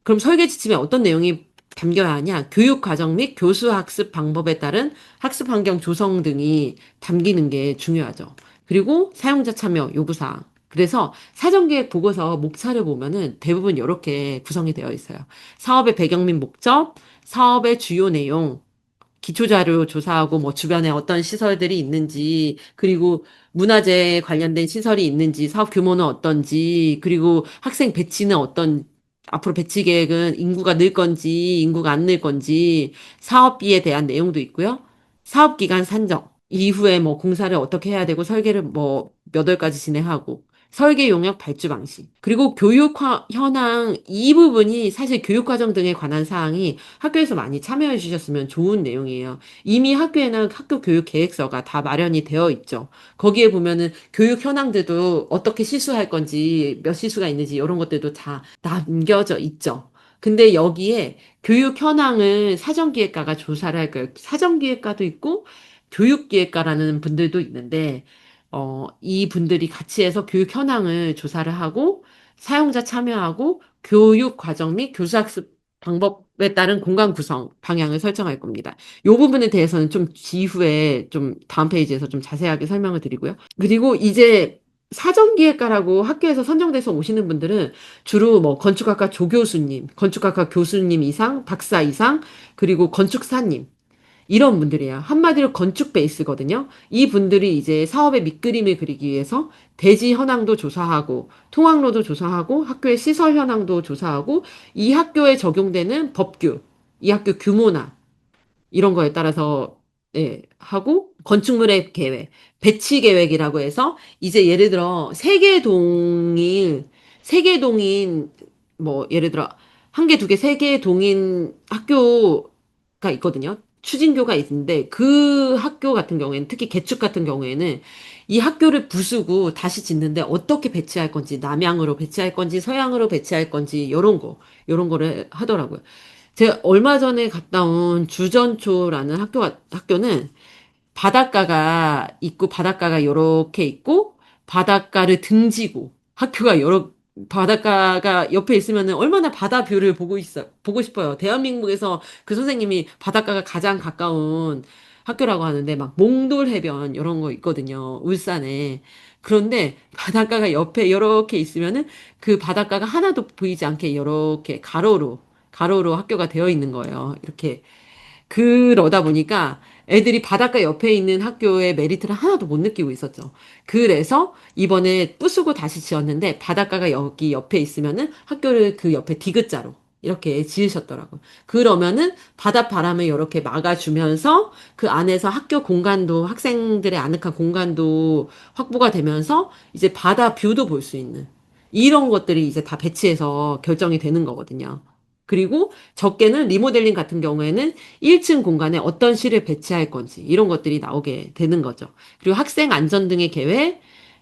그럼 설계 지침에 어떤 내용이 담겨야 하냐? 교육 과정 및 교수 학습 방법에 따른 학습 환경 조성 등이 담기는 게 중요하죠. 그리고 사용자 참여 요구사항. 그래서 사전계획 보고서 목차를 보면은 대부분 이렇게 구성이 되어 있어요. 사업의 배경 및 목적, 사업의 주요 내용, 기초자료 조사하고 뭐 주변에 어떤 시설들이 있는지, 그리고 문화재 관련된 시설이 있는지, 사업 규모는 어떤지, 그리고 학생 배치는 앞으로 배치 계획은 인구가 늘 건지, 인구가 안 늘 건지, 사업비에 대한 내용도 있고요. 사업 기간 산정, 이후에 뭐 공사를 어떻게 해야 되고, 설계를 뭐 몇 월까지 진행하고, 설계 용역 발주 방식, 그리고 현황 이 부분이 사실 교육과정 등에 관한 사항이 학교에서 많이 참여해 주셨으면 좋은 내용이에요. 이미 학교에는 학교 교육 계획서가 다 마련이 되어 있죠. 거기에 보면은 교육 현황들도 어떻게 실수할 건지, 몇 실수가 있는지 이런 것들도 다 남겨져 있죠. 근데 여기에 교육 현황을 사정기획과가 조사를 할 거예요. 사정기획과도 있고 교육기획과라는 분들도 있는데, 이 분들이 같이 해서 교육 현황을 조사를 하고 사용자 참여하고 교육 과정 및 교수학습 방법에 따른 공간 구성 방향을 설정할 겁니다. 이 부분에 대해서는 좀 이후에 좀 다음 페이지에서 좀 자세하게 설명을 드리고요. 그리고 이제 사정기획과라고 학교에서 선정돼서 오시는 분들은 주로 뭐 건축학과 조교수님, 건축학과 교수님 이상, 박사 이상, 그리고 건축사님, 이런 분들이에요. 한마디로 건축 베이스거든요. 이 분들이 이제 사업의 밑그림을 그리기 위해서 대지 현황도 조사하고, 통학로도 조사하고, 학교의 시설 현황도 조사하고, 이 학교에 적용되는 법규, 이 학교 규모나, 이런 거에 따라서 예, 하고 건축물의 계획, 배치 계획이라고 해서 이제 예를 들어 세 개 동인 뭐 예를 들어 한 개, 두 개, 세 개 동인 학교가 있거든요. 추진교가 있는데 그 학교 같은 경우에는 특히 개축 같은 경우에는 이 학교를 부수고 다시 짓는데 어떻게 배치할 건지 남향으로 배치할 건지 서향으로 배치할 건지 요런 거를 하더라고요. 제가 얼마 전에 갔다 온 주전초라는 학교는 바닷가가 있고, 바닷가가 요렇게 있고, 바닷가를 등지고, 학교가 바닷가가 옆에 있으면 얼마나 바다 뷰를 보고 싶어요. 대한민국에서 그 선생님이 바닷가가 가장 가까운 학교라고 하는데, 막 몽돌 해변, 이런 거 있거든요. 울산에. 그런데 바닷가가 옆에 이렇게 있으면은 그 바닷가가 하나도 보이지 않게 이렇게 가로로 학교가 되어 있는 거예요. 이렇게 그러다 보니까 애들이 바닷가 옆에 있는 학교의 메리트를 하나도 못 느끼고 있었죠. 그래서 이번에 부수고 다시 지었는데 바닷가가 여기 옆에 있으면은 학교를 그 옆에 디귿자로 이렇게 지으셨더라고요. 그러면은 바닷바람을 이렇게 막아주면서 그 안에서 학교 공간도 학생들의 아늑한 공간도 확보가 되면서 이제 바다 뷰도 볼 수 있는 이런 것들이 이제 다 배치해서 결정이 되는 거거든요. 그리고 적게는 리모델링 같은 경우에는 1층 공간에 어떤 실을 배치할 건지 이런 것들이 나오게 되는 거죠. 그리고 학생 안전 등의 계획,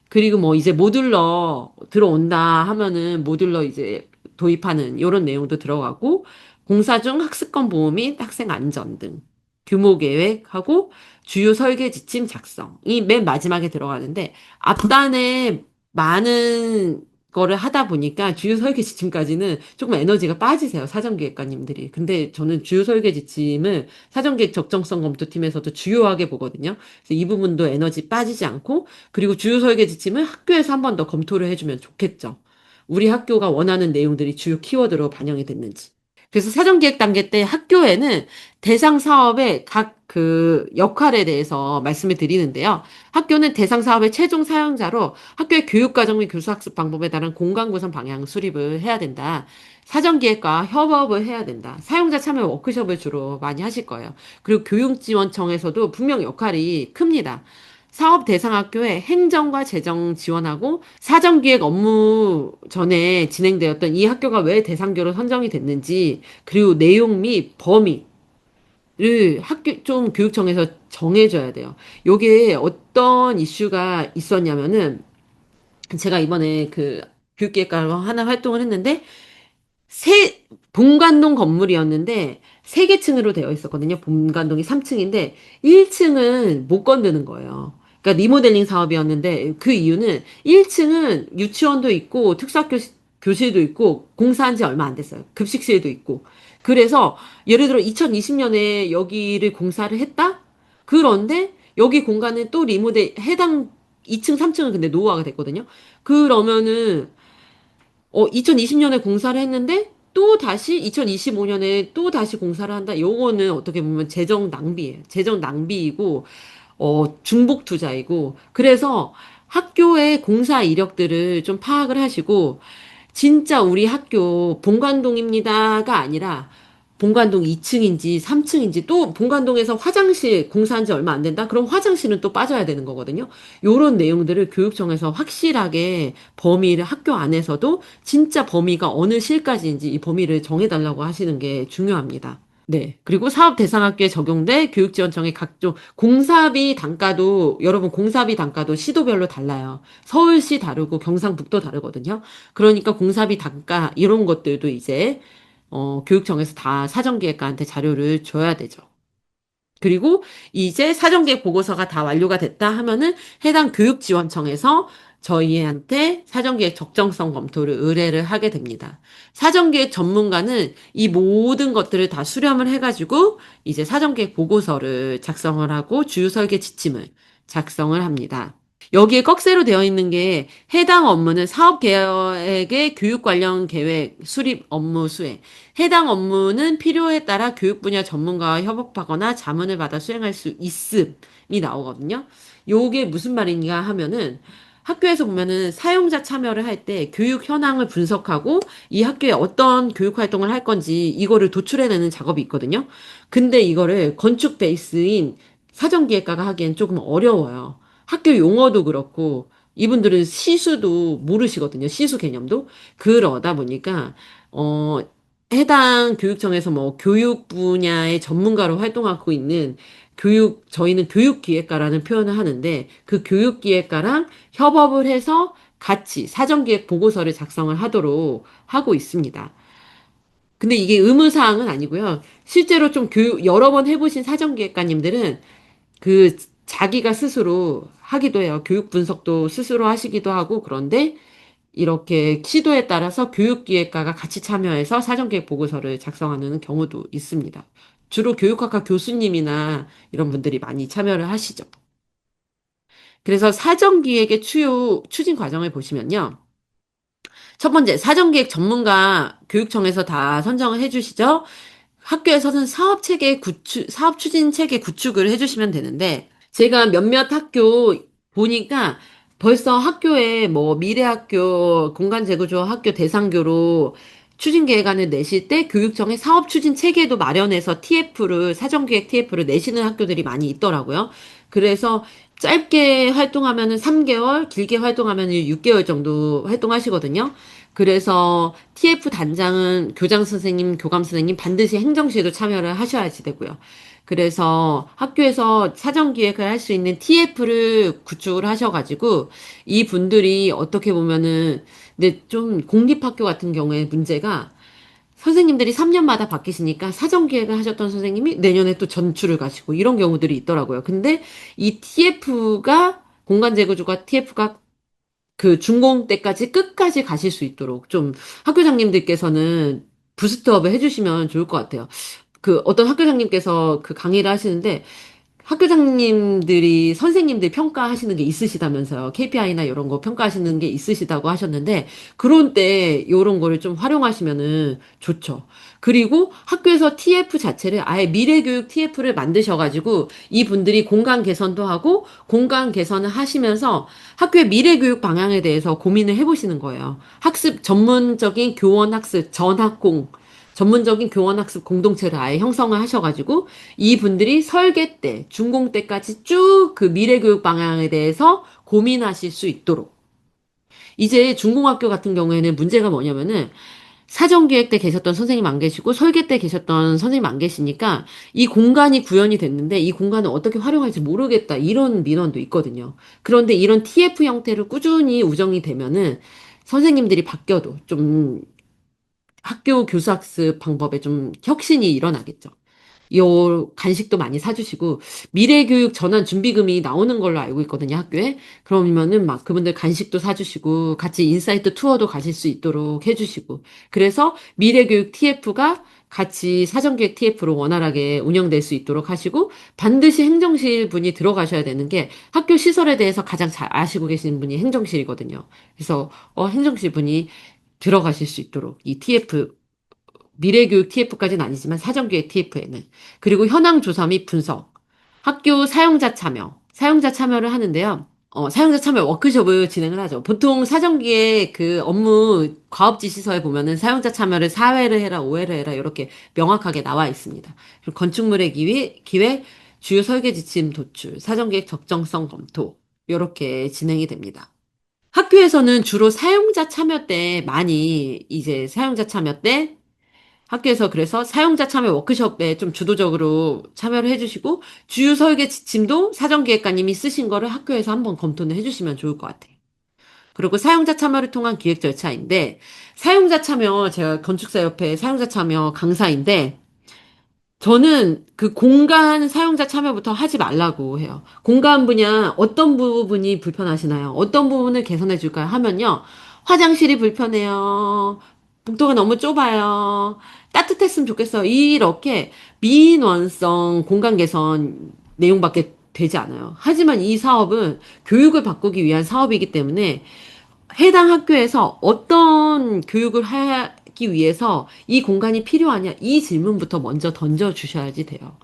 그리고 뭐 이제 모듈러 들어온다 하면은 모듈러 이제 도입하는 이런 내용도 들어가고 공사 중 학습권 보호 및 학생 안전 등 규모 계획하고 주요 설계 지침 작성이 맨 마지막에 들어가는데 앞단에 많은 거를 하다 보니까 주요 설계 지침까지는 조금 에너지가 빠지세요. 사전기획관님들이. 근데 저는 주요 설계 지침을 사전기획 적정성 검토팀에서도 주요하게 보거든요. 그래서 이 부분도 에너지 빠지지 않고 그리고 주요 설계 지침을 학교에서 한 번 더 검토를 해주면 좋겠죠. 우리 학교가 원하는 내용들이 주요 키워드로 반영이 됐는지. 그래서 사전기획 단계 때 학교에는 대상 사업의 각 그 역할에 대해서 말씀을 드리는데요. 학교는 대상 사업의 최종 사용자로 학교의 교육과정 및 교수학습 방법에 따른 공간 구성 방향 수립을 해야 된다. 사전기획과 협업을 해야 된다. 사용자 참여 워크숍을 주로 많이 하실 거예요. 그리고 교육지원청에서도 분명 역할이 큽니다. 사업 대상 학교에 행정과 재정 지원하고 사전기획 업무 전에 진행되었던 이 학교가 왜 대상교로 선정이 됐는지 그리고 내용 및 범위를 학교 좀 교육청에서 정해줘야 돼요. 요게 어떤 이슈가 있었냐면은 제가 이번에 그 교육기획과로 하나 활동을 했는데 본관동 건물이었는데 세 개 층으로 되어 있었거든요. 본관동이 3층인데 1층은 못 건드는 거예요. 그러니까 리모델링 사업이었는데 그 이유는 1층은 유치원도 있고 교실도 있고 공사한 지 얼마 안 됐어요. 급식실도 있고. 그래서 예를 들어 2020년에 여기를 공사를 했다? 그런데 여기 공간은 또 해당 2층, 3층은 근데 노후화가 됐거든요. 그러면은 2020년에 공사를 했는데 또 다시 2025년에 또 다시 공사를 한다. 요거는 어떻게 보면 재정 낭비예요. 재정 낭비이고 중복 투자이고 그래서 학교의 공사 이력들을 좀 파악을 하시고 진짜 우리 학교 본관동입니다가 아니라 본관동 2층인지 3층인지 또 본관동에서 화장실 공사한 지 얼마 안 된다? 그럼 화장실은 또 빠져야 되는 거거든요. 요런 내용들을 교육청에서 확실하게 범위를 학교 안에서도 진짜 범위가 어느 실까지인지 이 범위를 정해달라고 하시는 게 중요합니다. 네. 그리고 사업 대상 학교에 적용돼 교육지원청의 각종 공사비 단가도 여러분 공사비 단가도 시도별로 달라요. 서울시 다르고 경상북도 다르거든요. 그러니까 공사비 단가 이런 것들도 이제 교육청에서 다 사정기획과한테 자료를 줘야 되죠. 그리고 이제 사정계획 보고서가 다 완료가 됐다 하면은 해당 교육지원청에서 저희한테 사정계획 적정성 검토를 의뢰를 하게 됩니다. 사정계획 전문가는 이 모든 것들을 다 수렴을 해가지고 이제 사정계획 보고서를 작성을 하고 주요 설계 지침을 작성을 합니다. 여기에 꺽쇠로 되어 있는 게 해당 업무는 사업 계획의 교육 관련 계획 수립 업무 수행. 해당 업무는 필요에 따라 교육 분야 전문가와 협업하거나 자문을 받아 수행할 수 있음이 나오거든요. 요게 무슨 말인가 하면은 학교에서 보면은 사용자 참여를 할 때 교육 현황을 분석하고 이 학교에 어떤 교육 활동을 할 건지 이거를 도출해내는 작업이 있거든요. 근데 이거를 건축 베이스인 사정기획과가 하기엔 조금 어려워요. 학교 용어도 그렇고 이분들은 시수도 모르시거든요. 시수 개념도. 그러다 보니까 어 해당 교육청에서 뭐 교육 분야의 전문가로 활동하고 있는 저희는 교육기획과라는 표현을 하는데 그 교육기획과랑 협업을 해서 같이 사전기획 보고서를 작성을 하도록 하고 있습니다. 근데 이게 의무사항은 아니고요. 실제로 좀 여러 번 해보신 사전기획과님들은 그 자기가 스스로 하기도 해요. 교육 분석도 스스로 하시기도 하고 그런데 이렇게 시도에 따라서 교육기획과가 같이 참여해서 사전계획 보고서를 작성하는 경우도 있습니다. 주로 교육학과 교수님이나 이런 분들이 많이 참여를 하시죠. 그래서 사전기획의 추진 과정을 보시면요. 첫 번째, 사전기획 전문가 교육청에서 다 선정을 해주시죠. 학교에서는 사업 추진 체계 구축을 해주시면 되는데, 제가 몇몇 학교 보니까 벌써 학교에 뭐 미래학교, 공간제구조 학교 대상교로 추진계획안을 내실 때 교육청에 사업 추진 체계도 마련해서 사전기획 TF를 내시는 학교들이 많이 있더라고요. 그래서 짧게 활동하면은 3개월, 길게 활동하면은 6개월 정도 활동하시거든요. 그래서 TF 단장은 교장 선생님, 교감 선생님 반드시 행정실도 참여를 하셔야지 되고요. 그래서 학교에서 사전 기획을 할 수 있는 TF를 구축을 하셔가지고 이 분들이 어떻게 보면은 근데 좀 공립학교 같은 경우에 문제가 선생님들이 3년마다 바뀌시니까 사전 기획을 하셨던 선생님이 내년에 또 전출을 가시고 이런 경우들이 있더라고요. 근데 이 TF가 공간제거주가 TF가 그 준공 때까지 끝까지 가실 수 있도록 좀 학교장님들께서는 부스트업을 해주시면 좋을 것 같아요. 그 어떤 학교장님께서 그 강의를 하시는데 학교장님들이 선생님들 평가하시는 게 있으시다면서요. KPI나 이런 거 평가하시는 게 있으시다고 하셨는데 그런 때 이런 거를 좀 활용하시면은 좋죠. 그리고 학교에서 TF 자체를 아예 미래교육 TF를 만드셔가지고 이분들이 공간 개선도 하고 공간 개선을 하시면서 학교의 미래교육 방향에 대해서 고민을 해보시는 거예요. 학습 전문적인 교원 학습 전학공 전문적인 교원학습 공동체를 아예 형성을 하셔가지고 이분들이 설계 때, 준공 때까지 쭉 그 미래교육 방향에 대해서 고민하실 수 있도록. 이제 중공학교 같은 경우에는 문제가 뭐냐면은 사전기획 때 계셨던 선생님 안 계시고 설계 때 계셨던 선생님 안 계시니까 이 공간이 구현이 됐는데 이 공간을 어떻게 활용할지 모르겠다 이런 민원도 있거든요. 그런데 이런 TF 형태로 꾸준히 우정이 되면은 선생님들이 바뀌어도 좀 학교 교수학습 방법에 좀 혁신이 일어나겠죠. 요 간식도 많이 사주시고 미래교육 전환 준비금이 나오는 걸로 알고 있거든요, 학교에. 그러면은 막 그분들 간식도 사주시고 같이 인사이트 투어도 가실 수 있도록 해주시고 그래서 미래교육 TF가 같이 사전기획 TF로 원활하게 운영될 수 있도록 하시고 반드시 행정실 분이 들어가셔야 되는 게 학교 시설에 대해서 가장 잘 아시고 계시는 분이 행정실이거든요. 그래서 행정실 분이 들어가실 수 있도록 이 TF 미래교육 TF까지는 아니지만 사전교육 TF에는 그리고 현황 조사 및 분석, 학교 사용자 참여를 하는데요. 사용자 참여 워크숍을 진행을 하죠. 보통 사전기에 그 업무 과업지 시서에 보면은 사용자 참여를 4회를 해라, 5회를 해라 이렇게 명확하게 나와 있습니다. 그리고 건축물의 기획, 주요 설계 지침 도출, 사전계획 적정성 검토 이렇게 진행이 됩니다. 학교에서는 주로 사용자 참여 때 많이 이제 사용자 참여 때 학교에서 그래서 사용자 참여 워크숍에 좀 주도적으로 참여를 해주시고 주요 설계 지침도 사전기획관님이 쓰신 거를 학교에서 한번 검토를 해주시면 좋을 것 같아요. 그리고 사용자 참여를 통한 기획 절차인데, 사용자 참여, 제가 건축사협회 사용자 참여 강사인데, 저는 그 공간 사용자 참여부터 하지 말라고 해요. 공간 분야 어떤 부분이 불편하시나요? 어떤 부분을 개선해 줄까요? 하면요. 화장실이 불편해요. 복도가 너무 좁아요. 따뜻했으면 좋겠어요. 이렇게 민원성 공간 개선 내용밖에 되지 않아요. 하지만 이 사업은 교육을 바꾸기 위한 사업이기 때문에 해당 학교에서 어떤 교육을 하기 위해서 이 공간이 필요하냐? 이 질문부터 먼저 던져 주셔야지 돼요.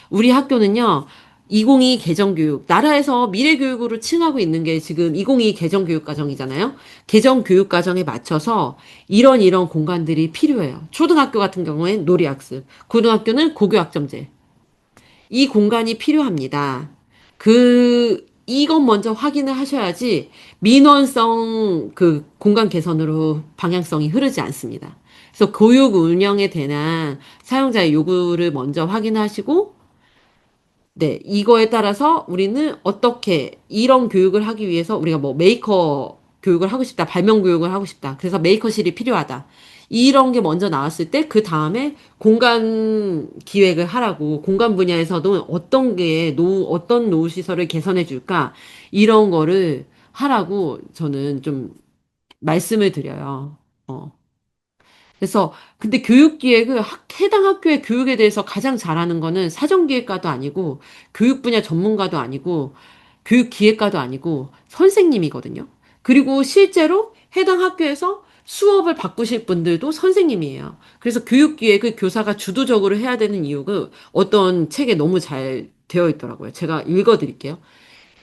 우리 학교는요, 2022 개정교육, 나라에서 미래교육으로 칭하고 있는 게 지금 2022 개정교육과정이잖아요. 개정교육과정에 맞춰서 이런 공간들이 필요해요. 초등학교 같은 경우엔 놀이학습, 고등학교는 고교학점제. 이 공간이 필요합니다. 이것 먼저 확인을 하셔야지 민원성 그 공간 개선으로 방향성이 흐르지 않습니다. 그래서 교육 운영에 대한 사용자의 요구를 먼저 확인하시고, 네, 이거에 따라서 우리는 어떻게 이런 교육을 하기 위해서 우리가 뭐 메이커 교육을 하고 싶다, 발명 교육을 하고 싶다. 그래서 메이커실이 필요하다. 이런 게 먼저 나왔을 때 그 다음에 공간 기획을 하라고 공간 분야에서도 어떤 노후 시설을 개선해 줄까 이런 거를 하라고 저는 좀 말씀을 드려요. 어. 그래서 근데 교육 기획을 해당 학교의 교육에 대해서 가장 잘하는 거는 사정기획과도 아니고 교육 분야 전문가도 아니고 교육 기획과도 아니고 선생님이거든요. 그리고 실제로 해당 학교에서 수업을 바꾸실 분들도 선생님이에요. 그래서 교육 기획을 교사가 주도적으로 해야 되는 이유가 어떤 책에 너무 잘 되어 있더라고요. 제가 읽어 드릴게요.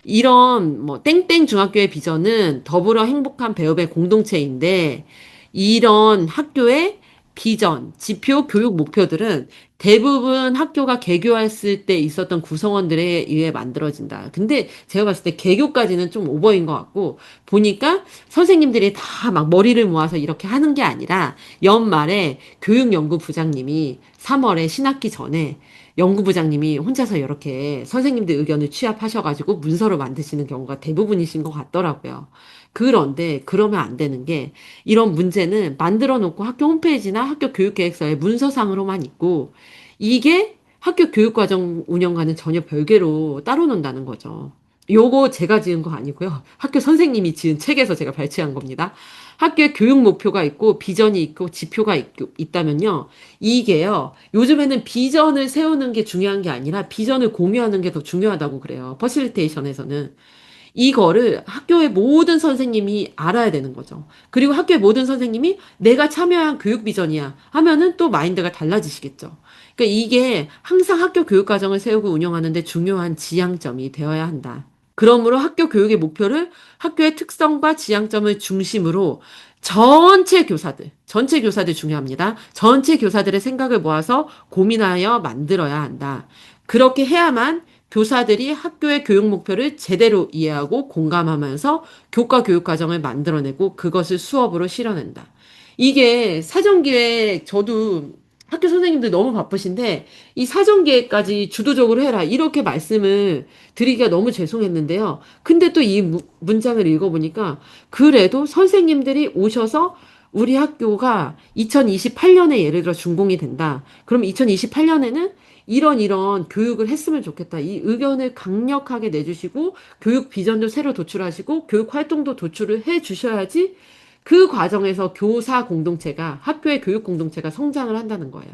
이런 뭐 땡땡 중학교의 비전은 더불어 행복한 배움의 공동체인데 이런 학교의 비전, 지표, 교육 목표들은 대부분 학교가 개교했을 때 있었던 구성원들에 의해 만들어진다. 근데 제가 봤을 때 개교까지는 좀 오버인 것 같고 보니까 선생님들이 다 막 머리를 모아서 이렇게 하는 게 아니라 연말에 교육연구부장님이 3월에 신학기 전에 연구부장님이 혼자서 이렇게 선생님들 의견을 취합하셔가지고 문서로 만드시는 경우가 대부분이신 것 같더라고요. 그런데 그러면 안 되는 게 이런 문제는 만들어 놓고 학교 홈페이지나 학교 교육계획서에 문서상으로만 있고 이게 학교 교육과정 운영과는 전혀 별개로 따로 논다는 거죠. 요거 제가 지은 거 아니고요. 학교 선생님이 지은 책에서 제가 발췌한 겁니다. 학교에 교육 목표가 있고 비전이 있고 지표가 있다면요. 이게요. 요즘에는 비전을 세우는 게 중요한 게 아니라 비전을 공유하는 게 더 중요하다고 그래요. 퍼실리테이션에서는. 이거를 학교의 모든 선생님이 알아야 되는 거죠. 그리고 학교의 모든 선생님이 내가 참여한 교육 비전이야 하면은 또 마인드가 달라지시겠죠. 그러니까 이게 항상 학교 교육 과정을 세우고 운영하는데 중요한 지향점이 되어야 한다. 그러므로 학교 교육의 목표를 학교의 특성과 지향점을 중심으로 전체 교사들 중요합니다. 전체 교사들의 생각을 모아서 고민하여 만들어야 한다. 그렇게 해야만 교사들이 학교의 교육 목표를 제대로 이해하고 공감하면서 교과 교육 과정을 만들어내고 그것을 수업으로 실현한다. 이게 사전기획 저도 학교 선생님들 너무 바쁘신데 이 사전기획까지 주도적으로 해라 이렇게 말씀을 드리기가 너무 죄송했는데요. 근데 또 이 문장을 읽어보니까 그래도 선생님들이 오셔서 우리 학교가 2028년에 예를 들어 준공이 된다. 그럼 2028년에는 이런 교육을 했으면 좋겠다. 이 의견을 강력하게 내주시고 교육 비전도 새로 도출하시고 교육 활동도 도출을 해 주셔야지 그 과정에서 교사 공동체가 학교의 교육 공동체가 성장을 한다는 거예요.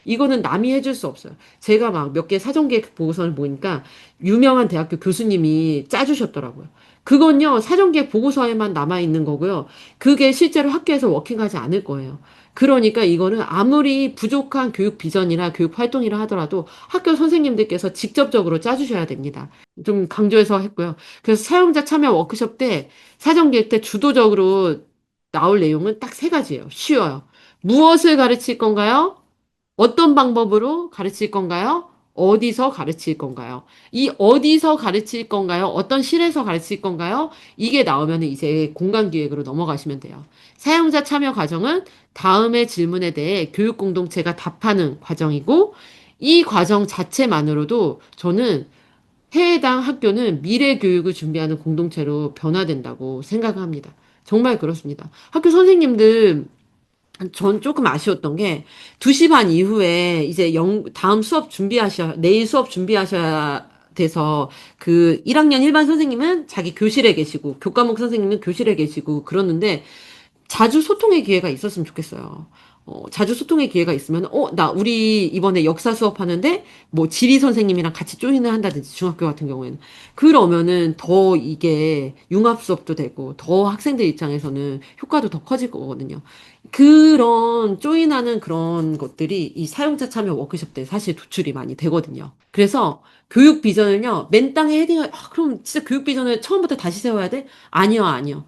이거는 남이 해줄 수 없어요. 제가 막 몇 개 사전계획 보고서를 보니까 유명한 대학교 교수님이 짜주셨더라고요. 그건요, 사전계획 보고서에만 남아있는 거고요. 그게 실제로 학교에서 워킹하지 않을 거예요. 그러니까 이거는 아무리 부족한 교육 비전이나 교육 활동이라 하더라도 학교 선생님들께서 직접적으로 짜주셔야 됩니다. 좀 강조해서 했고요. 그래서 사용자 참여 워크숍 때 사전계획 때 주도적으로 나올 내용은 딱 세 가지예요. 쉬워요. 무엇을 가르칠 건가요? 어떤 방법으로 가르칠 건가요? 어디서 가르칠 건가요? 이 어디서 가르칠 건가요? 어떤 실에서 가르칠 건가요? 이게 나오면 이제 공간 기획으로 넘어가시면 돼요. 사용자 참여 과정은 다음의 질문에 대해 교육 공동체가 답하는 과정이고 이 과정 자체만으로도 저는 해당 학교는 미래 교육을 준비하는 공동체로 변화된다고 생각합니다. 정말 그렇습니다. 학교 선생님들 전 조금 아쉬웠던 게 2시 반 이후에 이제 다음 내일 수업 준비하셔야 돼서 그 1학년 일반 선생님은 자기 교실에 계시고 교과목 선생님은 교실에 계시고 그러는데 자주 소통의 기회가 있었으면 좋겠어요. 자주 소통의 기회가 있으면, 우리 이번에 역사 수업하는데, 뭐, 지리 선생님이랑 같이 조인을 한다든지, 중학교 같은 경우에는. 그러면은 더 이게 융합 수업도 되고, 더 학생들 입장에서는 효과도 더 커질 거거든요. 그런 조인하는 그런 것들이 이 사용자 참여 워크숍 때 사실 도출이 많이 되거든요. 그래서 교육 비전을요, 맨 땅에 그럼 진짜 교육 비전을 처음부터 다시 세워야 돼? 아니요, 아니요.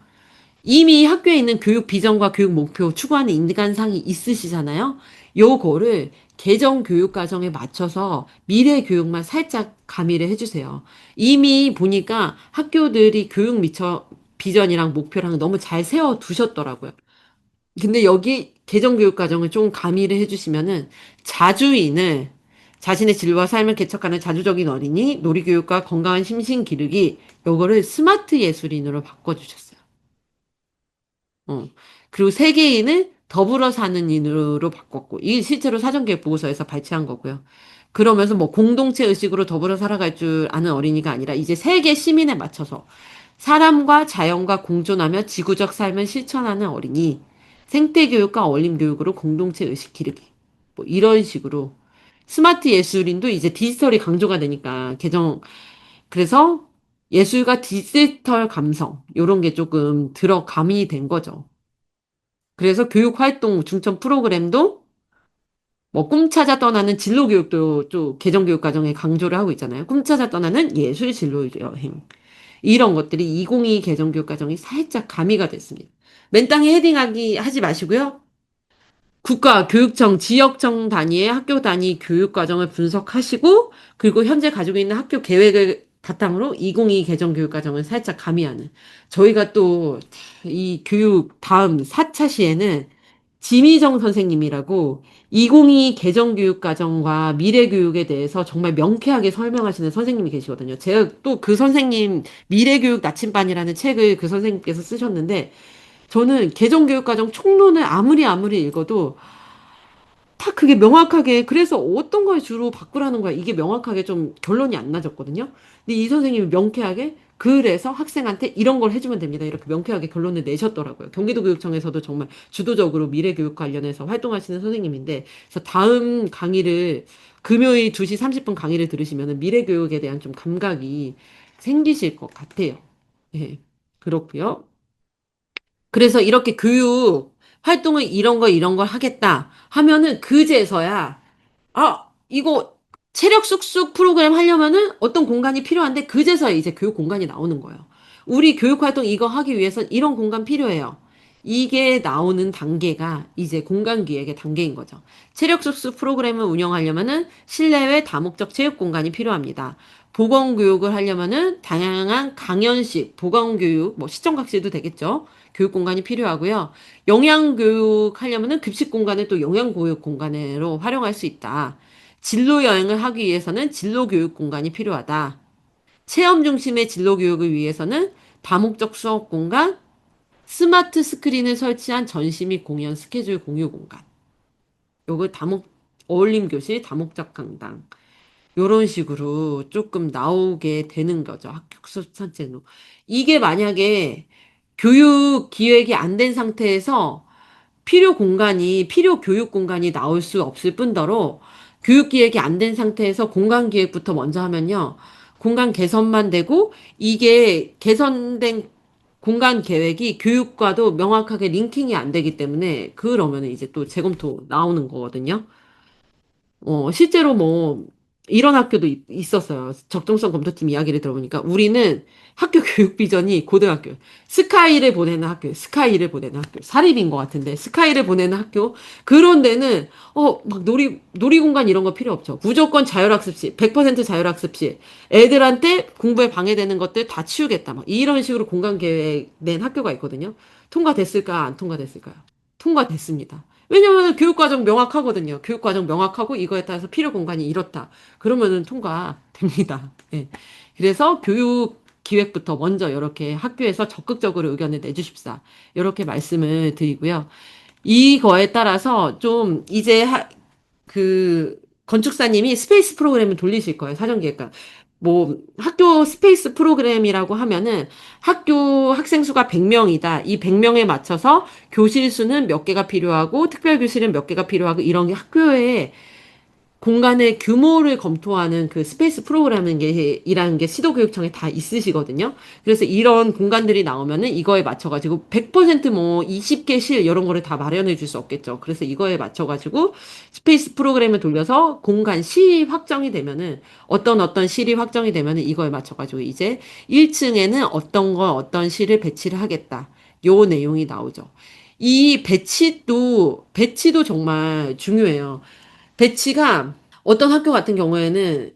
이미 학교에 있는 교육 비전과 교육 목표 추구하는 인간상이 있으시잖아요. 요거를 개정 교육 과정에 맞춰서 미래 교육만 살짝 가미를 해주세요. 이미 보니까 학교들이 비전이랑 목표랑 너무 잘 세워 두셨더라고요. 근데 여기 개정 교육 과정을 좀 가미를 해주시면은 자주인을 자신의 진로와 삶을 개척하는 자주적인 어린이, 놀이교육과 건강한 심신 기르기, 요거를 스마트 예술인으로 바꿔주셨어요. 어. 그리고 세계인을 더불어 사는 인으로 바꿨고, 이게 실제로 사전계획 보고서에서 발췌한 거고요. 그러면서 뭐 공동체 의식으로 더불어 살아갈 줄 아는 어린이가 아니라 이제 세계 시민에 맞춰서 사람과 자연과 공존하며 지구적 삶을 실천하는 어린이, 생태교육과 어린교육으로 공동체 의식 기르기. 뭐 이런 식으로 스마트 예술인도 이제 디지털이 강조가 되니까 그래서 예술과 디지털 감성, 요런 게 조금 들어감이 된 거죠. 그래서 교육 활동 중점 프로그램도 뭐 꿈찾아 떠나는 진로 교육도 또 개정 교육 과정에 강조를 하고 있잖아요. 꿈찾아 떠나는 예술 진로 여행. 이런 것들이 2022 개정 교육 과정이 살짝 가미가 됐습니다. 맨 땅에 헤딩하기 하지 마시고요. 국가, 교육청, 지역청 단위의 학교 단위 교육 과정을 분석하시고, 그리고 현재 가지고 있는 학교 계획을 바탕으로 2022 개정 교육 과정을 살짝 가미하는. 저희가 또 이 교육 다음 4차 시에는 지미정 선생님이라고 2022 개정 교육 과정과 미래 교육에 대해서 정말 명쾌하게 설명하시는 선생님이 계시거든요. 제가 또 그 선생님 미래 교육 나침반이라는 책을 그 선생님께서 쓰셨는데 저는 개정교육과정 총론을 아무리 읽어도 다 그게 명확하게 그래서 어떤 걸 주로 바꾸라는 거야 이게 명확하게 좀 결론이 안 나졌거든요. 근데 이 선생님이 명쾌하게 그래서 학생한테 이런 걸 해주면 됩니다. 이렇게 명쾌하게 결론을 내셨더라고요. 경기도교육청에서도 정말 주도적으로 미래교육 관련해서 활동하시는 선생님인데 그래서 다음 강의를 금요일 2시 30분 강의를 들으시면 미래교육에 대한 좀 감각이 생기실 것 같아요. 예, 그렇고요. 그래서 이렇게 교육 활동을 이런 걸 하겠다 하면은 그제서야 이거 체력 숙숙 프로그램 하려면은 어떤 공간이 필요한데 그제서야 이제 교육 공간이 나오는 거예요. 우리 교육 활동 이거 하기 위해선 이런 공간 필요해요. 이게 나오는 단계가 이제 공간 기획의 단계인 거죠. 체력 숙숙 프로그램을 운영하려면은 실내외 다목적 체육 공간이 필요합니다. 보건교육을 하려면은 다양한 강연식, 보건교육, 뭐 시청각실도 되겠죠. 교육 공간이 필요하고요. 영양교육 하려면은 급식 공간을 또 영양교육 공간으로 활용할 수 있다. 진로 여행을 하기 위해서는 진로 교육 공간이 필요하다. 체험 중심의 진로 교육을 위해서는 다목적 수업 공간, 스마트 스크린을 설치한 전시 및 공연 스케줄 공유 공간. 요거 어울림 교실, 다목적 강당. 요런 식으로 조금 나오게 되는 거죠. 학교 수업 선생로. 이게 만약에 교육 기획이 안 된 상태에서 필요 교육 공간이 나올 수 없을 뿐더러 교육 기획이 안 된 상태에서 공간 기획부터 먼저 하면요. 공간 개선만 되고 이게 개선된 공간 계획이 교육과도 명확하게 링킹이 안 되기 때문에 그러면 이제 또 재검토 나오는 거거든요. 실제로 뭐, 이런 학교도 있었어요. 적정성 검토팀 이야기를 들어보니까 우리는 학교 교육 비전이 고등학교, 스카이를 보내는 학교, 사립인 것 같은데, 스카이를 보내는 학교, 그런 데는, 막 놀이공간 이런 거 필요 없죠. 무조건 자율학습실, 100% 자율학습실, 애들한테 공부에 방해되는 것들 다 치우겠다. 막 이런 식으로 공간 계획 낸 학교가 있거든요. 통과됐을까, 안 통과됐을까요? 통과됐습니다. 왜냐면 교육과정 명확하거든요. 교육과정 명확하고 이거에 따라서 필요 공간이 이렇다. 그러면은 통과됩니다. 예. 그래서 교육 기획부터 먼저 이렇게 학교에서 적극적으로 의견을 내주십사. 이렇게 말씀을 드리고요. 이거에 따라서 좀 이제 그 건축사님이 스페이스 프로그램을 돌리실 거예요. 사전기획과. 뭐 학교 스페이스 프로그램이라고 하면은 학교 학생 수가 100명이다. 이 100명에 맞춰서 교실 수는 몇 개가 필요하고 특별 교실은 몇 개가 필요하고 이런 게 학교에 공간의 규모를 검토하는 그 스페이스 프로그램이라는 게 시도교육청에 다 있으시거든요. 그래서 이런 공간들이 나오면은 이거에 맞춰가지고 100%뭐 20개실 이런 거를 다 마련해 줄 수 없겠죠. 그래서 이거에 맞춰가지고 스페이스 프로그램을 돌려서 공간 시 확정이 되면은 어떤 실이 확정이 되면은 이거에 맞춰가지고 이제 1층에는 어떤 실을 배치를 하겠다. 요 내용이 나오죠. 이 배치도 정말 중요해요. 배치가 어떤 학교 같은 경우에는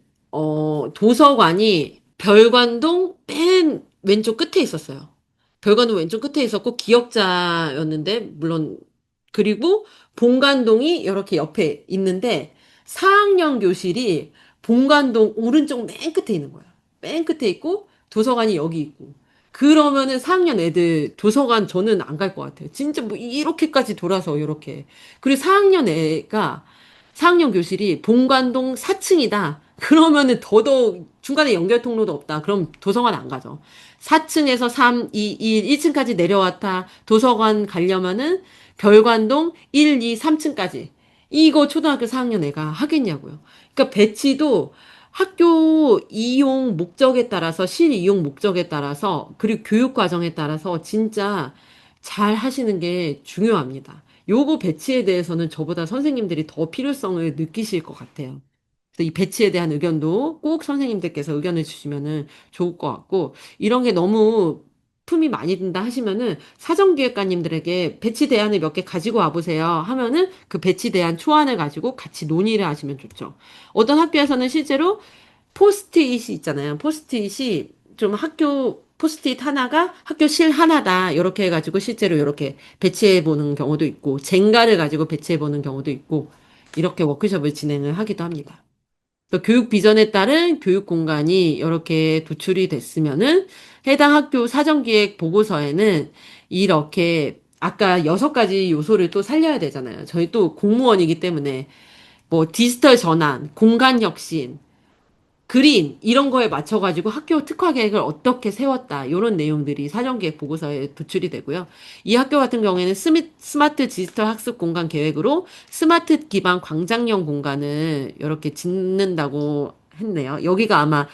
도서관이 별관동 맨 왼쪽 끝에 있었어요. 별관동 왼쪽 끝에 있었고 기역자였는데 물론 그리고 본관동이 이렇게 옆에 있는데 4학년 교실이 본관동 오른쪽 맨 끝에 있는 거예요. 맨 끝에 있고 도서관이 여기 있고 그러면은 4학년 애들 도서관 저는 안 갈 것 같아요. 진짜 뭐 이렇게까지 돌아서 이렇게. 그리고 4학년 애가 4학년 교실이 본관동 4층이다. 그러면은 더더욱 중간에 연결 통로도 없다. 그럼 도서관 안 가죠. 4층에서 3, 2, 1층까지 내려왔다. 도서관 가려면은 별관동 1, 2, 3층까지. 이거 초등학교 4학년 애가 하겠냐고요. 그러니까 배치도 학교 이용 목적에 따라서, 실 이용 목적에 따라서, 그리고 교육 과정에 따라서 진짜 잘 하시는 게 중요합니다. 요거 배치에 대해서는 저보다 선생님들이 더 필요성을 느끼실 것 같아요. 그래서 이 배치에 대한 의견도 꼭 선생님들께서 의견을 주시면은 좋을 것 같고, 이런 게 너무 품이 많이 든다 하시면은 사전기획관님들에게 배치 대안을 몇 개 가지고 와보세요 하면은 그 배치 대안 초안을 가지고 같이 논의를 하시면 좋죠. 어떤 학교에서는 실제로 포스트잇이 있잖아요. 포스트잇이 좀 학교 포스트잇 하나가 학교실 하나다. 이렇게 해가지고 실제로 이렇게 배치해 보는 경우도 있고, 젠가를 가지고 배치해 보는 경우도 있고, 이렇게 워크숍을 진행을 하기도 합니다. 또 교육 비전에 따른 교육 공간이 이렇게 도출이 됐으면은 해당 학교 사전기획 보고서에는 이렇게 아까 6가지 요소를 또 살려야 되잖아요. 저희 또 공무원이기 때문에 뭐 디지털 전환, 공간 혁신, 그린 이런 거에 맞춰가지고 학교 특화 계획을 어떻게 세웠다 이런 내용들이 사전계획 보고서에 도출이 되고요. 이 학교 같은 경우에는 스마트 디지털 학습 공간 계획으로 스마트 기반 광장형 공간을 이렇게 짓는다고 했네요. 여기가 아마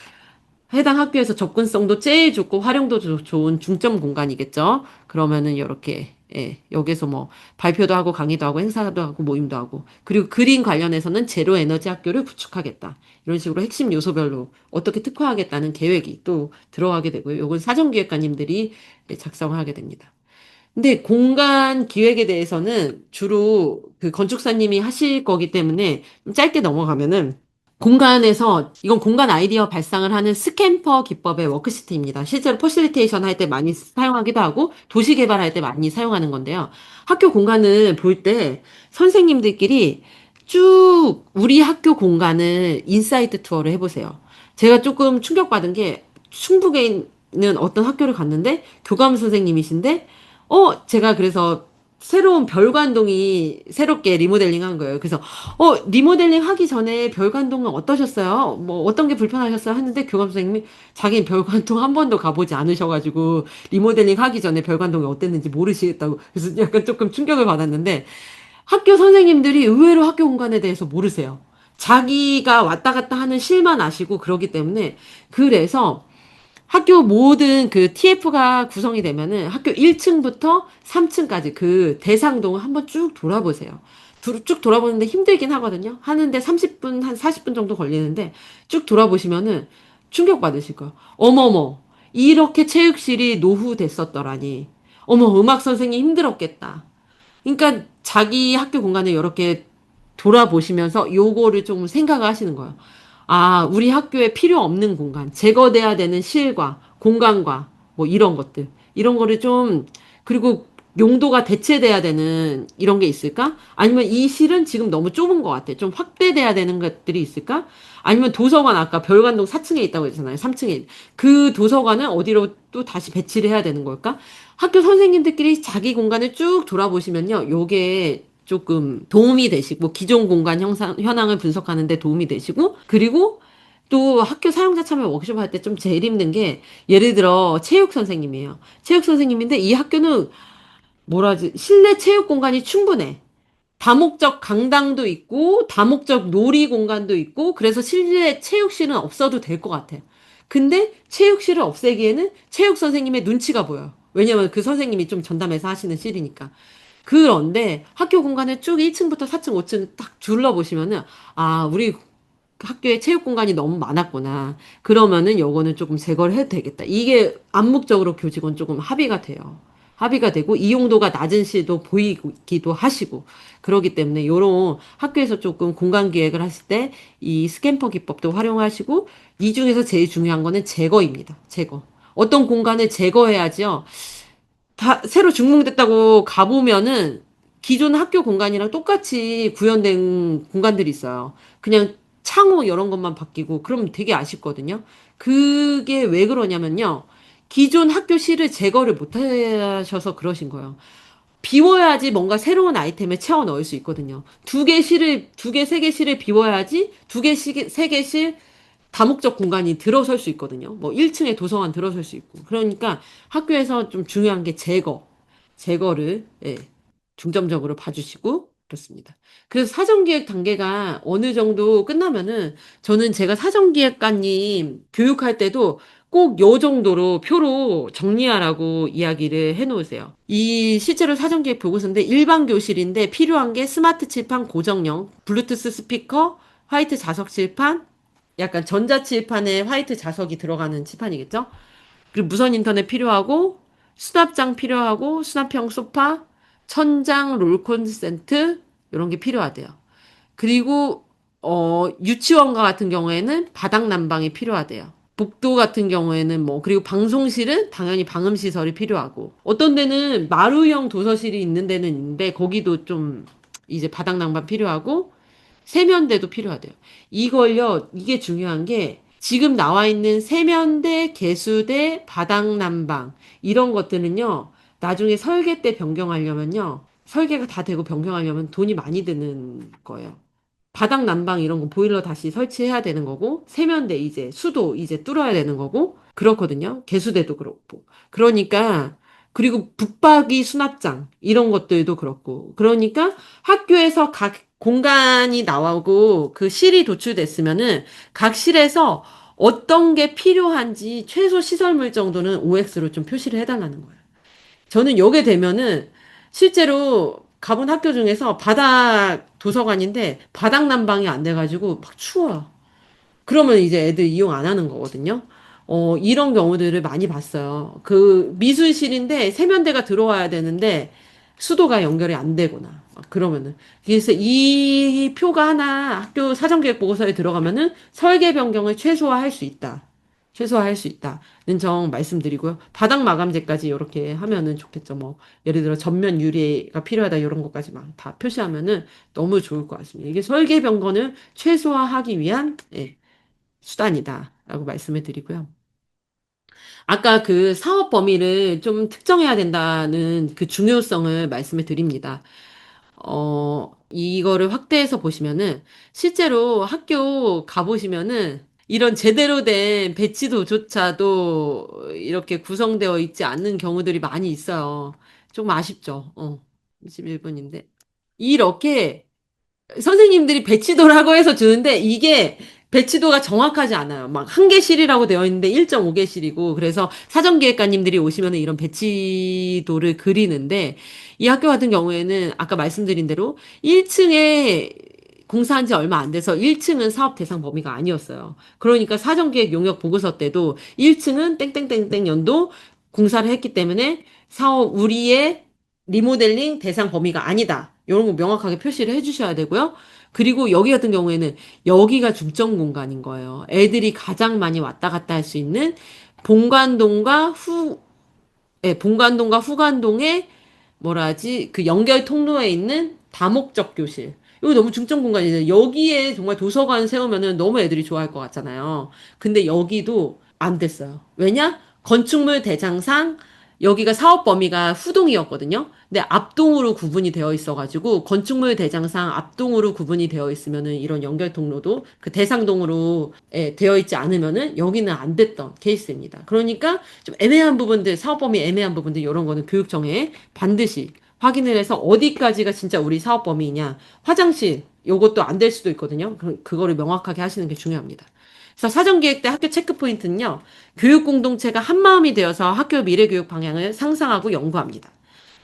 해당 학교에서 접근성도 제일 좋고 활용도 좋은 중점 공간이겠죠. 그러면은 이렇게 예, 여기서 뭐 발표도 하고 강의도 하고 행사도 하고 모임도 하고 그리고 그린 관련해서는 제로 에너지 학교를 구축하겠다. 이런 식으로 핵심 요소별로 어떻게 특화하겠다는 계획이 또 들어가게 되고요. 요건 사전기획관님들이 예, 작성을 하게 됩니다. 근데 공간 기획에 대해서는 주로 그 건축사님이 하실 거기 때문에 좀 짧게 넘어가면은 공간에서 이건 공간 아이디어 발상을 하는 스캠퍼 기법의 워크시트입니다. 실제로 퍼실리테이션 할 때 많이 사용하기도 하고 도시 개발할 때 많이 사용하는 건데요. 학교 공간을 볼 때 선생님들끼리 쭉 우리 학교 공간을 인사이트 투어를 해보세요. 제가 조금 충격받은 게 충북에 있는 어떤 학교를 갔는데 교감 선생님이신데 제가 그래서 새로운 별관동이 새롭게 리모델링 한 거예요. 그래서, 리모델링 하기 전에 별관동은 어떠셨어요? 뭐, 어떤 게 불편하셨어요? 하는데 교감 선생님이 자기는 별관동 한 번도 가보지 않으셔가지고, 리모델링 하기 전에 별관동이 어땠는지 모르시겠다고. 그래서 약간 조금 충격을 받았는데, 학교 선생님들이 의외로 학교 공간에 대해서 모르세요. 자기가 왔다 갔다 하는 실만 아시고 그러기 때문에, 그래서, 학교 모든 그 TF가 구성이 되면은 학교 1층부터 3층까지 그 대상동을 한번 쭉 돌아보세요. 쭉 돌아보는데 힘들긴 하거든요. 하는데 30분, 한 40분 정도 걸리는데 쭉 돌아보시면은 충격 받으실 거예요. 어머머, 이렇게 체육실이 노후됐었더라니. 어머, 음악 선생님 힘들었겠다. 그러니까 자기 학교 공간을 이렇게 돌아보시면서 요거를 좀 생각을 하시는 거예요. 아, 우리 학교에 필요 없는 공간, 제거돼야 되는 실과 공간과 뭐 이런 것들. 이런 거를 좀, 그리고 용도가 대체돼야 되는 이런 게 있을까? 아니면 이 실은 지금 너무 좁은 것 같아. 좀 확대돼야 되는 것들이 있을까? 아니면 도서관 아까 별관동 4층에 있다고 했잖아요. 3층에. 그 도서관은 어디로 또 다시 배치를 해야 되는 걸까? 학교 선생님들끼리 자기 공간을 쭉 돌아보시면요. 요게 조금 도움이 되시고, 기존 공간 현황을 분석하는 데 도움이 되시고, 그리고 또 학교 사용자 참여 워크숍 할 때 좀 제일 힘든 게, 예를 들어 체육 선생님이에요. 체육 선생님인데 이 학교는 뭐라지, 실내 체육 공간이 충분해. 다목적 강당도 있고, 다목적 놀이 공간도 있고, 그래서 실내 체육실은 없어도 될 것 같아. 근데 체육실을 없애기에는 체육 선생님의 눈치가 보여요. 왜냐면 그 선생님이 좀 전담해서 하시는 실이니까. 그런데 학교 공간을 쭉 1층부터 4층, 5층 딱 둘러보시면은, 아, 우리 학교에 체육 공간이 너무 많았구나. 그러면은 요거는 조금 제거를 해도 되겠다. 이게 암묵적으로 교직원 조금 합의가 돼요. 합의가 되고 이용도가 낮은 시도 보이기도 하시고 그러기 때문에 요런 학교에서 조금 공간 기획을 하실 때 이 스캠퍼 기법도 활용하시고 이 중에서 제일 중요한 거는 제거입니다. 제거. 어떤 공간을 제거해야지요. 다 새로 중공됐다고 가보면은 기존 학교 공간이랑 똑같이 구현된 공간들이 있어요. 그냥 창호 이런 것만 바뀌고 그러면 되게 아쉽거든요. 그게 왜 그러냐면요. 기존 학교실을 제거를 못 하셔서 그러신 거예요. 비워야지 뭔가 새로운 아이템을 채워 넣을 수 있거든요. 두 개, 세 개 실을 비워야지 두 개, 세 개 실 다목적 공간이 들어설 수 있거든요. 뭐 1층에 도서관 들어설 수 있고. 그러니까 학교에서 좀 중요한 게 제거. 제거를 예, 중점적으로 봐주시고 그렇습니다. 그래서 사전기획 단계가 어느 정도 끝나면은 저는 제가 사전기획관님 교육할 때도 꼭 요 정도로 표로 정리하라고 이야기를 해놓으세요. 이 실제로 사전기획 보고서인데 일반 교실인데 필요한 게 스마트 칠판 고정형, 블루투스 스피커, 화이트 자석 칠판, 약간 전자칠판에 화이트 자석이 들어가는 칠판이겠죠? 그리고 무선 인터넷 필요하고, 수납장 필요하고, 수납형 소파, 천장, 롤 콘센트, 이런 게 필요하대요. 그리고, 유치원과 같은 경우에는 바닥 난방이 필요하대요. 복도 같은 경우에는 뭐, 그리고 방송실은 당연히 방음시설이 필요하고, 어떤 데는 마루형 도서실이 있는 데는 있는데, 거기도 좀 이제 바닥 난방 필요하고, 세면대도 필요하대요. 이걸요, 이게 중요한 게 지금 나와 있는 세면대, 개수대, 바닥 난방 이런 것들은요, 나중에 설계 때 변경하려면요, 설계가 다 되고 변경하려면 돈이 많이 드는 거예요. 바닥 난방 이런 거 보일러 다시 설치해야 되는 거고, 세면대 이제 수도 이제 뚫어야 되는 거고, 그렇거든요. 개수대도 그렇고. 그러니까, 그리고 붙박이 수납장 이런 것들도 그렇고. 그러니까 학교에서 각 공간이 나오고 그 실이 도출됐으면은 각 실에서 어떤 게 필요한지 최소 시설물 정도는 OX로 좀 표시를 해달라는 거예요. 저는 요게 되면은 실제로 가본 학교 중에서 바닥 도서관인데 바닥 난방이 안 돼가지고 막 추워요. 그러면 이제 애들 이용 안 하는 거거든요. 이런 경우들을 많이 봤어요. 그 미술실인데 세면대가 들어와야 되는데 수도가 연결이 안 되거나 막 그러면은 그래서 이 표가 하나 학교 사전계획 보고서에 들어가면은 설계 변경을 최소화할 수 있다. 최소화할 수 있다는 점 말씀드리고요. 바닥 마감재까지 이렇게 하면은 좋겠죠. 뭐 예를 들어 전면 유리가 필요하다 이런 것까지 막 다 표시하면은 너무 좋을 것 같습니다. 이게 설계 변경을 최소화하기 위한 예, 수단이다라고 말씀을 드리고요. 아까 그 사업 범위를 좀 특정해야 된다는 그 중요성을 말씀을 드립니다. 이거를 확대해서 보시면은 실제로 학교 가보시면은 이런 제대로 된 배치도조차도 이렇게 구성되어 있지 않는 경우들이 많이 있어요. 좀 아쉽죠. 21분인데. 이렇게 선생님들이 배치도라고 해서 주는데 이게 배치도가 정확하지 않아요. 막 한 개실이라고 되어 있는데 1.5개실이고 그래서 사전기획관님들이 오시면 이런 배치도를 그리는데 이 학교 같은 경우에는 아까 말씀드린 대로 1층에 공사한 지 얼마 안 돼서 1층은 사업 대상 범위가 아니었어요. 그러니까 사전기획 용역 보고서 때도 1층은 땡땡땡땡 연도 공사를 했기 때문에 사업 우리의 리모델링 대상 범위가 아니다. 이런 거 명확하게 표시를 해주셔야 되고요. 그리고 여기 같은 경우에는 여기가 중점 공간인 거예요. 애들이 가장 많이 왔다 갔다 할 수 있는 본관동과 후, 예, 본관동과 후관동의 뭐라 하지? 그 연결 통로에 있는 다목적 교실. 이거 너무 중점 공간이잖아요. 여기에 정말 도서관 세우면은 너무 애들이 좋아할 것 같잖아요. 근데 여기도 안 됐어요. 왜냐? 건축물 대장상 여기가 사업 범위가 후동이었거든요. 근데 앞동으로 구분이 되어 있어가지고 건축물 대장상 앞동으로 구분이 되어 있으면은 이런 연결 통로도 그 대상동으로 되어 있지 않으면은 여기는 안 됐던 케이스입니다. 그러니까 좀 애매한 부분들, 사업 범위 애매한 부분들 이런 거는 교육청에 반드시 확인을 해서 어디까지가 진짜 우리 사업 범위냐. 화장실 요것도 안 될 수도 있거든요. 그거를 명확하게 하시는 게 중요합니다. 그래서 사전기획 때 학교 체크 포인트는요. 교육 공동체가 한마음이 되어서 학교 미래 교육 방향을 상상하고 연구합니다.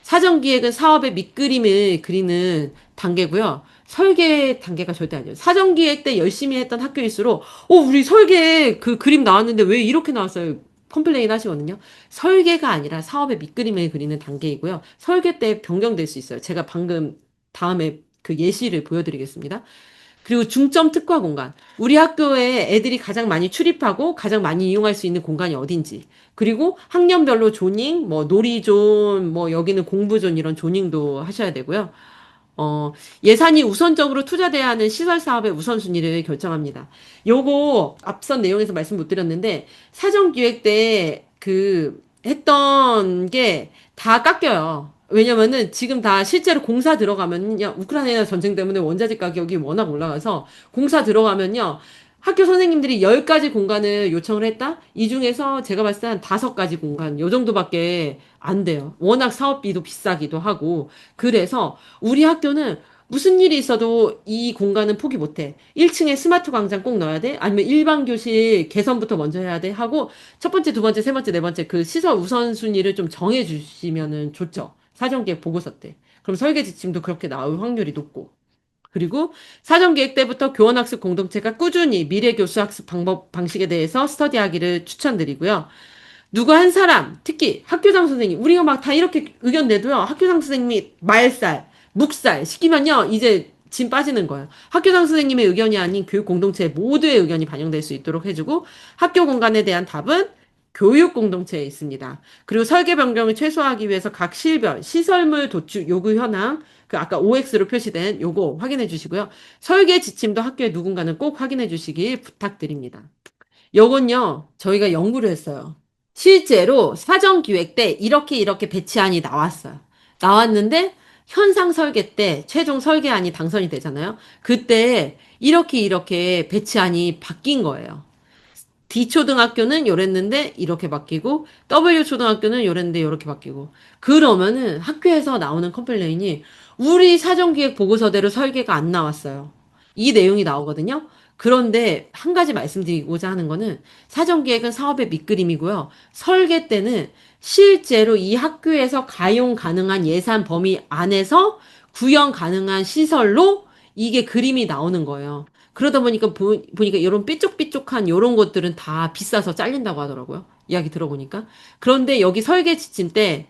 사전기획은 사업의 밑그림을 그리는 단계고요. 설계 단계가 절대 아니에요. 사전기획 때 열심히 했던 학교일수록, 우리 설계 그 그림 나왔는데 왜 이렇게 나왔어요? 컴플레인 하시거든요. 설계가 아니라 사업의 밑그림을 그리는 단계이고요. 설계 때 변경될 수 있어요. 제가 방금 다음에 그 예시를 보여드리겠습니다. 그리고 중점 특화 공간. 우리 학교에 애들이 가장 많이 출입하고 가장 많이 이용할 수 있는 공간이 어딘지. 그리고 학년별로 조닝, 뭐 놀이존, 뭐 여기는 공부존 이런 조닝도 하셔야 되고요. 예산이 우선적으로 투자돼야 하는 시설 사업의 우선순위를 결정합니다. 요거 앞선 내용에서 말씀 못 드렸는데 사전 기획 때 그 했던 게 다 깎여요. 왜냐면은 지금 다 실제로 공사 들어가면요. 우크라이나 전쟁 때문에 원자재 가격이 워낙 올라가서 공사 들어가면요. 학교 선생님들이 10가지 공간을 요청을 했다? 이 중에서 제가 봤을 때 한 5가지 공간, 요 정도밖에 안 돼요. 워낙 사업비도 비싸기도 하고. 그래서 우리 학교는 무슨 일이 있어도 이 공간은 포기 못 해. 1층에 스마트 광장 꼭 넣어야 돼? 아니면 일반 교실 개선부터 먼저 해야 돼? 하고 첫 번째, 두 번째, 세 번째, 네 번째 그 시설 우선순위를 좀 정해 주시면은 좋죠. 사전계획 보고서 때. 그럼 설계 지침도 그렇게 나올 확률이 높고. 그리고 사전계획 때부터 교원학습 공동체가 꾸준히 미래 교수 학습 방법, 방식에 대해서 스터디하기를 추천드리고요. 누구 한 사람, 특히 학교장 선생님, 우리가 막 다 이렇게 의견 내도요, 학교장 선생님이 말살, 묵살 시키면요, 이제 진 빠지는 거예요. 학교장 선생님의 의견이 아닌 교육 공동체 모두의 의견이 반영될 수 있도록 해주고, 학교 공간에 대한 답은 교육 공동체에 있습니다. 그리고 설계 변경을 최소화하기 위해서 각 실별, 시설물 도출 요구 현황, 그 아까 OX로 표시된 요거 확인해 주시고요. 설계 지침도 학교에 누군가는 꼭 확인해 주시길 부탁드립니다. 요건요, 저희가 연구를 했어요. 실제로 사전 기획 때 이렇게 배치안이 나왔어요. 나왔는데 현상 설계 때 최종 설계안이 당선이 되잖아요. 그때 이렇게 배치안이 바뀐 거예요. D초등학교는 요랬는데 이렇게 바뀌고 W초등학교는 요랬는데 요렇게 바뀌고 그러면은 학교에서 나오는 컴플레인이 우리 사전기획 보고서대로 설계가 안 나왔어요. 이 내용이 나오거든요. 그런데 한 가지 말씀드리고자 하는 거는 사전기획은 사업의 밑그림이고요. 설계 때는 실제로 이 학교에서 가용 가능한 예산 범위 안에서 구현 가능한 시설로 이게 그림이 나오는 거예요. 그러다 보니까 이런 삐쪽삐쪽한 이런 것들은 다 비싸서 잘린다고 하더라고요. 이야기 들어보니까. 그런데 여기 설계 지침 때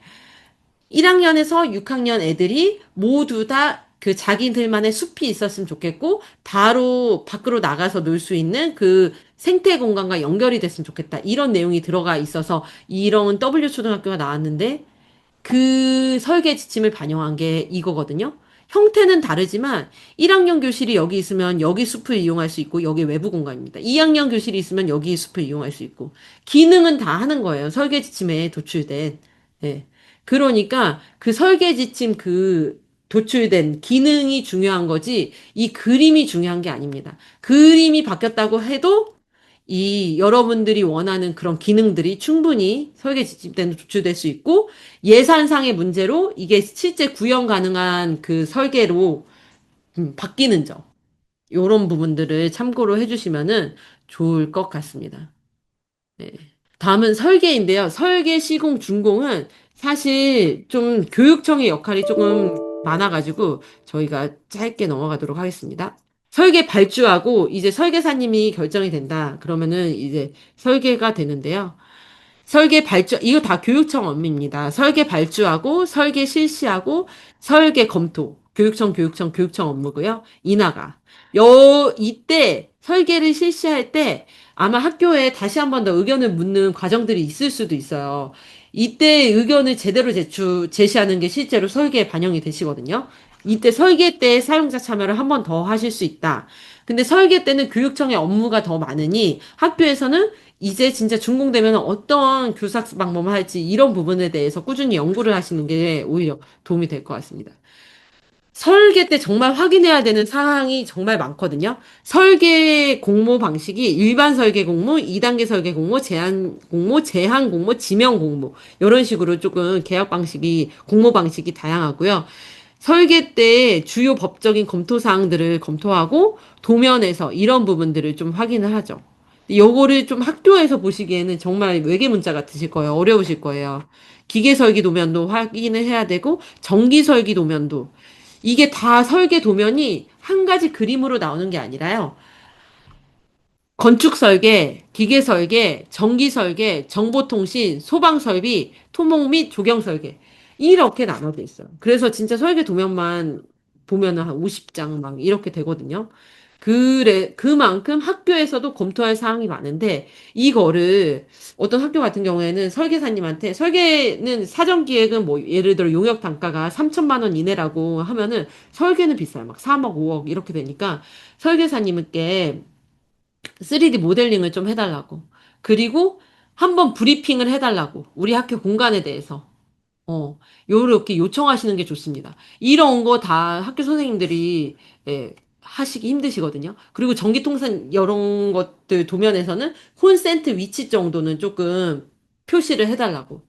1학년에서 6학년 애들이 모두 다 그 자기들만의 숲이 있었으면 좋겠고 바로 밖으로 나가서 놀 수 있는 그 생태 공간과 연결이 됐으면 좋겠다. 이런 내용이 들어가 있어서 이런 W초등학교가 나왔는데 그 설계 지침을 반영한 게 이거거든요. 형태는 다르지만 1학년 교실이 여기 있으면 여기 숲을 이용할 수 있고 여기 외부 공간입니다. 2학년 교실이 있으면 여기 숲을 이용할 수 있고 기능은 다 하는 거예요. 설계 지침에 도출된. 예. 그러니까 그 설계 지침 그 도출된 기능이 중요한 거지 이 그림이 중요한 게 아닙니다. 그림이 바뀌었다고 해도 이 여러분들이 원하는 그런 기능들이 충분히 설계 지침 때는 도출될 수 있고 예산상의 문제로 이게 실제 구현 가능한 그 설계로 바뀌는 점. 요런 부분들을 참고로 해주시면은 좋을 것 같습니다. 네. 다음은 설계인데요. 설계, 시공, 준공은 사실 좀 교육청의 역할이 조금 많아가지고 저희가 짧게 넘어가도록 하겠습니다. 설계 발주하고 이제 설계사님이 결정이 된다. 그러면은 이제 설계가 되는데요. 설계 발주, 이거 다 교육청 업무입니다. 설계 발주하고, 설계 실시하고, 설계 검토. 교육청 업무고요. 인하가. 이때 설계를 실시할 때 아마 학교에 다시 한 번 더 의견을 묻는 과정들이 있을 수도 있어요. 이때 의견을 제대로 제시하는 게 실제로 설계에 반영이 되시거든요. 이때 설계 때 사용자 참여를 한 번 더 하실 수 있다. 근데 설계 때는 교육청의 업무가 더 많으니 학교에서는 이제 진짜 준공되면 어떤 교사 방법을 할지 이런 부분에 대해서 꾸준히 연구를 하시는 게 오히려 도움이 될 것 같습니다. 설계 때 정말 확인해야 되는 사항이 정말 많거든요. 설계 공모 방식이 일반 설계 공모, 2단계 설계 공모, 제한 공모, 제한 공모, 지명 공모 이런 식으로 조금 계약 방식이 공모 방식이 다양하고요. 설계 때 주요 법적인 검토 사항들을 검토하고 도면에서 이런 부분들을 좀 확인을 하죠. 요거를 좀 학교에서 보시기에는 정말 외계 문자 같으실 거예요. 어려우실 거예요. 기계 설계 도면도 확인을 해야 되고 전기 설계 도면도 이게 다 설계 도면이 한 가지 그림으로 나오는 게 아니라요. 건축 설계, 기계 설계, 전기 설계, 정보통신, 소방 설비, 토목 및 조경 설계. 이렇게 나눠져 있어요. 그래서 진짜 설계 도면만 보면은 한 50장 막 이렇게 되거든요. 그만큼 학교에서도 검토할 사항이 많은데, 이거를 어떤 학교 같은 경우에는 설계사님한테, 설계는 사전기획은 뭐, 예를 들어 용역 단가가 3천만 원 이내라고 하면은, 설계는 비싸요. 막 3억, 5억 이렇게 되니까, 설계사님께 3D 모델링을 좀 해달라고. 그리고 한번 브리핑을 해달라고. 우리 학교 공간에 대해서. 어, 요렇게 요청하시는 게 좋습니다. 이런 거 다 학교 선생님들이, 예, 하시기 힘드시거든요. 그리고 전기통신 이런 것들 도면에서는 콘센트 위치 정도는 조금 표시를 해달라고.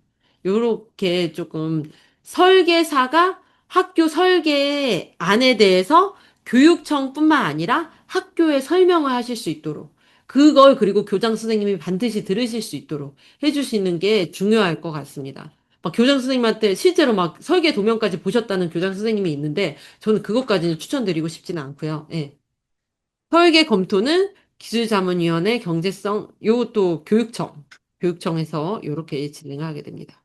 요렇게 조금 설계사가 학교 설계 안에 대해서 교육청뿐만 아니라 학교에 설명을 하실 수 있도록 그걸 그리고 교장 선생님이 반드시 들으실 수 있도록 해주시는 게 중요할 것 같습니다. 막 교장 선생님한테 실제로 막 설계 도면까지 보셨다는 교장 선생님이 있는데 저는 그것까지는 추천드리고 싶지는 않고요. 예. 설계 검토는 기술자문위원회 경제성 요것도 교육청에서 이렇게 진행하게 됩니다.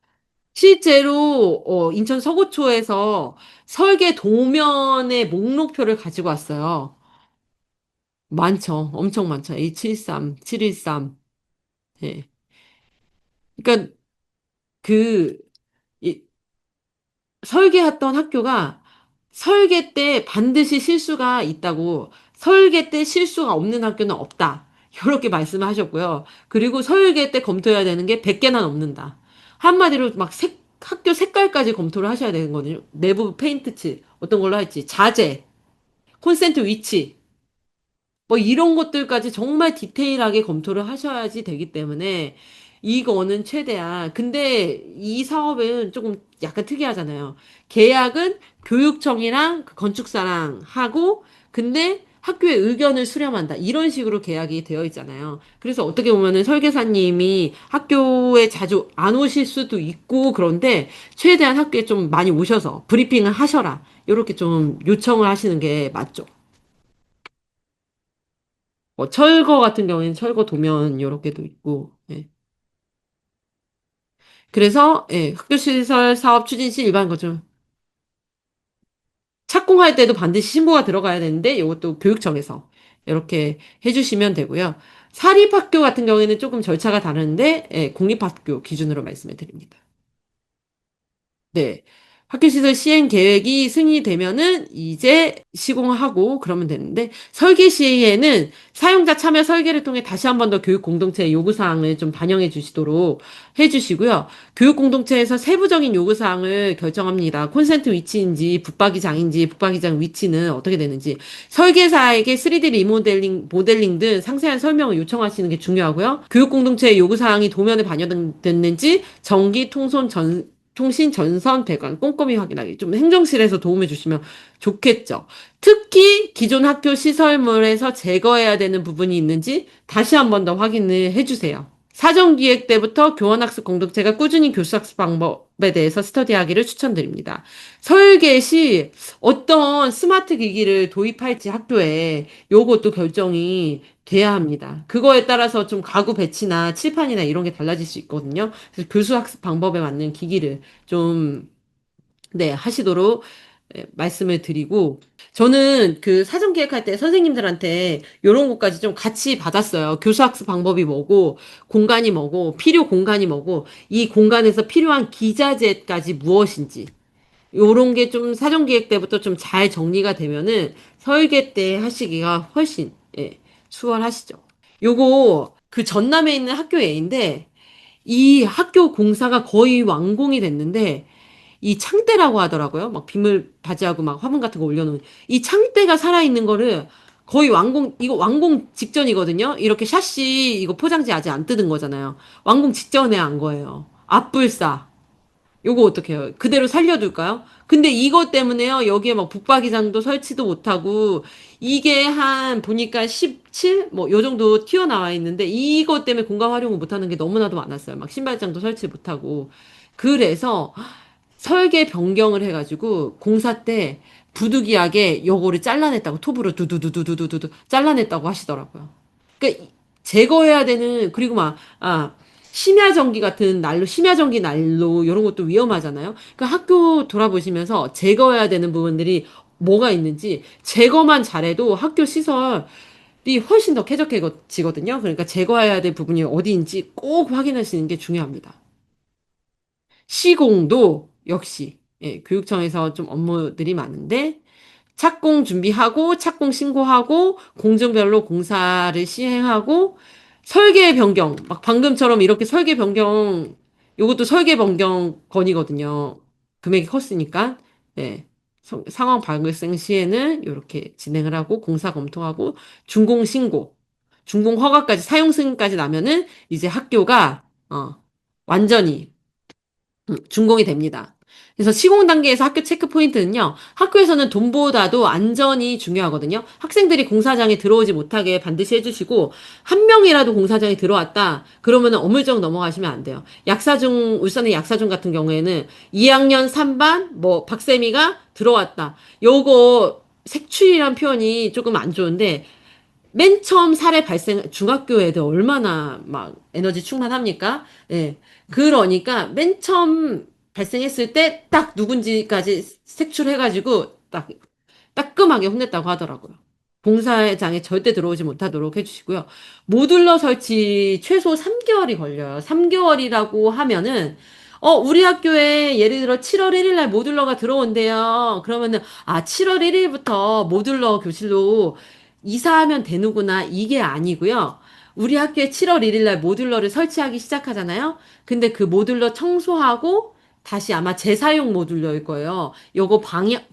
실제로 인천 서구초에서 설계 도면의 목록표를 가지고 왔어요. 많죠. 엄청 많죠. A73, 713. 예. 그러니까 그 이, 설계했던 학교가 설계 때 반드시 실수가 있다고, 설계 때 실수가 없는 학교는 없다. 이렇게 말씀을 하셨고요. 그리고 설계 때 검토해야 되는 게 100개나 넘는다. 한마디로 막 학교 색깔까지 검토를 하셔야 되는 거거든요. 내부 페인트 칠, 어떤 걸로 할지, 자재, 콘센트 위치, 뭐 이런 것들까지 정말 디테일하게 검토를 하셔야지 되기 때문에 이거는 최대한 근데 이 사업은 조금 약간 특이하잖아요. 계약은 교육청이랑 그 건축사랑 하고 근데 학교의 의견을 수렴한다. 이런 식으로 계약이 되어 있잖아요. 그래서 어떻게 보면은 설계사님이 학교에 자주 안 오실 수도 있고 그런데 최대한 학교에 좀 많이 오셔서 브리핑을 하셔라. 이렇게 좀 요청을 하시는 게 맞죠. 뭐 철거 같은 경우에는 철거 도면 요렇게도 있고. 예. 그래서 예, 학교시설 사업 추진 시 일반 거점 착공할 때도 반드시 신고가 들어가야 되는데 이것도 교육청에서 이렇게 해주시면 되고요. 사립학교 같은 경우에는 조금 절차가 다른데 예, 공립학교 기준으로 말씀을 드립니다. 네. 학교시설 시행 계획이 승인되면은 이제 시공하고 그러면 되는데 설계 시에는 사용자 참여 설계를 통해 다시 한 번 더 교육 공동체의 요구 사항을 좀 반영해 주시도록 해 주시고요. 교육 공동체에서 세부적인 요구 사항을 결정합니다. 콘센트 위치인지 붙박이장인지 붙박이장 위치는 어떻게 되는지 설계사에게 3D 모델링 등 상세한 설명을 요청하시는 게 중요하고요. 교육 공동체의 요구 사항이 도면에 반영됐는지 전기 통선 통신 전선 배관 꼼꼼히 확인하기. 좀 행정실에서 도움해 주시면 좋겠죠. 특히 기존 학교 시설물에서 제거해야 되는 부분이 있는지 다시 한 번 더 확인을 해 주세요. 사전기획 때부터 교원학습 공동체가 꾸준히 교수학습 방법에 대해서 스터디하기를 추천드립니다. 설계 시 어떤 스마트 기기를 도입할지 학교에 요것도 결정이 돼야 합니다. 그거에 따라서 좀 가구 배치나 칠판이나 이런 게 달라질 수 있거든요. 그래서 교수학습 방법에 맞는 기기를 좀, 네, 하시도록 말씀을 드리고, 저는 그 사전 계획할 때 선생님들한테 이런 것까지 좀 같이 받았어요. 교수학습 방법이 뭐고, 공간이 뭐고, 필요 공간이 뭐고, 이 공간에서 필요한 기자재까지 무엇인지, 요런 게 좀 사전 기획 때부터 좀 잘 정리가 되면은 설계 때 하시기가 훨씬, 수월하시죠. 요거 그 전남에 있는 학교 A인데, 이 학교 공사가 거의 완공이 됐는데, 이 창대라고 하더라고요. 막 빗물 바지하고 막 화분 같은 거 올려놓은. 이 창대가 살아있는 거를 거의 이거 완공 직전이거든요. 이렇게 샤시, 이거 포장지 아직 안 뜯은 거잖아요. 완공 직전에 한 거예요. 앞불사. 요거 어떻게 해요? 그대로 살려둘까요? 근데 이것 때문에요. 여기에 막 북박이장도 설치도 못하고, 이게 한, 보니까 17? 뭐, 요 정도 튀어나와 있는데, 이것 때문에 공간 활용을 못하는 게 너무나도 많았어요. 막 신발장도 설치 못하고. 그래서, 설계 변경을 해가지고 공사 때 부득이하게 요거를 잘라냈다고 톱으로 두두두두두두두 잘라냈다고 하시더라고요. 그러니까 제거해야 되는 그리고 심야전기 같은 난로, 심야전기 난로 이런 것도 위험하잖아요. 그러니까 학교 돌아보시면서 제거해야 되는 부분들이 뭐가 있는지 제거만 잘해도 학교 시설이 훨씬 더 쾌적해지거든요. 그러니까 제거해야 될 부분이 어디인지 꼭 확인하시는 게 중요합니다. 시공도 역시 교육청에서 좀 업무들이 많은데 착공 준비하고 착공 신고하고 공정별로 공사를 시행하고 설계 변경 막 방금처럼 이렇게 설계 변경 요것도 설계 변경 건이거든요. 금액이 컸으니까 상황 발생 시에는 이렇게 진행을 하고 공사 검토하고 준공 신고 준공 허가까지 사용 승인까지 나면은 이제 학교가 완전히 준공이 됩니다. 그래서 시공 단계에서 학교 체크 포인트는요, 학교에서는 돈보다도 안전이 중요하거든요. 학생들이 공사장에 들어오지 못하게 반드시 해주시고, 한 명이라도 공사장에 들어왔다, 그러면은 어물쩍 넘어가시면 안 돼요. 울산의 약사중 같은 경우에는 2학년 3반, 박세미가 들어왔다. 요거, 색출이란 표현이 조금 안 좋은데, 맨 처음 중학교 애들 얼마나 막 에너지 충만합니까? 예. 그러니까 맨 처음 발생했을 때 딱 누군지까지 색출해가지고 딱 따끔하게 혼냈다고 하더라고요. 봉사장에 절대 들어오지 못하도록 해주시고요. 모듈러 설치 최소 3개월이 걸려요. 3개월이라고 하면은, 우리 학교에 예를 들어 7월 1일 날 모듈러가 들어온대요. 그러면은, 7월 1일부터 모듈러 교실로 이사하면 되는구나. 이게 아니고요. 우리 학교에 7월 1일 날 모듈러를 설치하기 시작하잖아요. 근데 그 모듈러 청소하고 다시 아마 재사용 모듈러일 거예요. 요거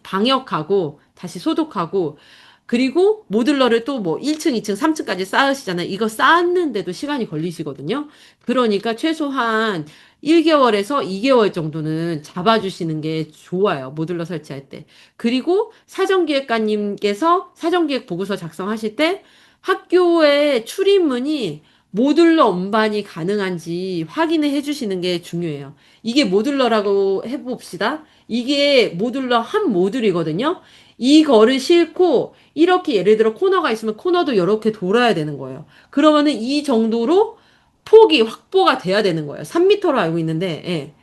방역하고 다시 소독하고 그리고 모듈러를 또 뭐 1층, 2층, 3층까지 쌓으시잖아요. 이거 쌓는데도 시간이 걸리시거든요. 그러니까 최소한 1개월에서 2개월 정도는 잡아주시는 게 좋아요. 모듈러 설치할 때. 그리고 사전기획관님께서 사전기획 보고서 작성하실 때 학교의 출입문이 모듈러 운반이 가능한지 확인을 해주시는 게 중요해요. 이게 모듈러라고 해봅시다. 이게 모듈러 한 모듈이거든요. 이거를 싣고 이렇게 예를 들어 코너가 있으면 코너도 이렇게 돌아야 되는 거예요. 그러면은 이 정도로 폭이 확보가 돼야 되는 거예요. 3m로 알고 있는데,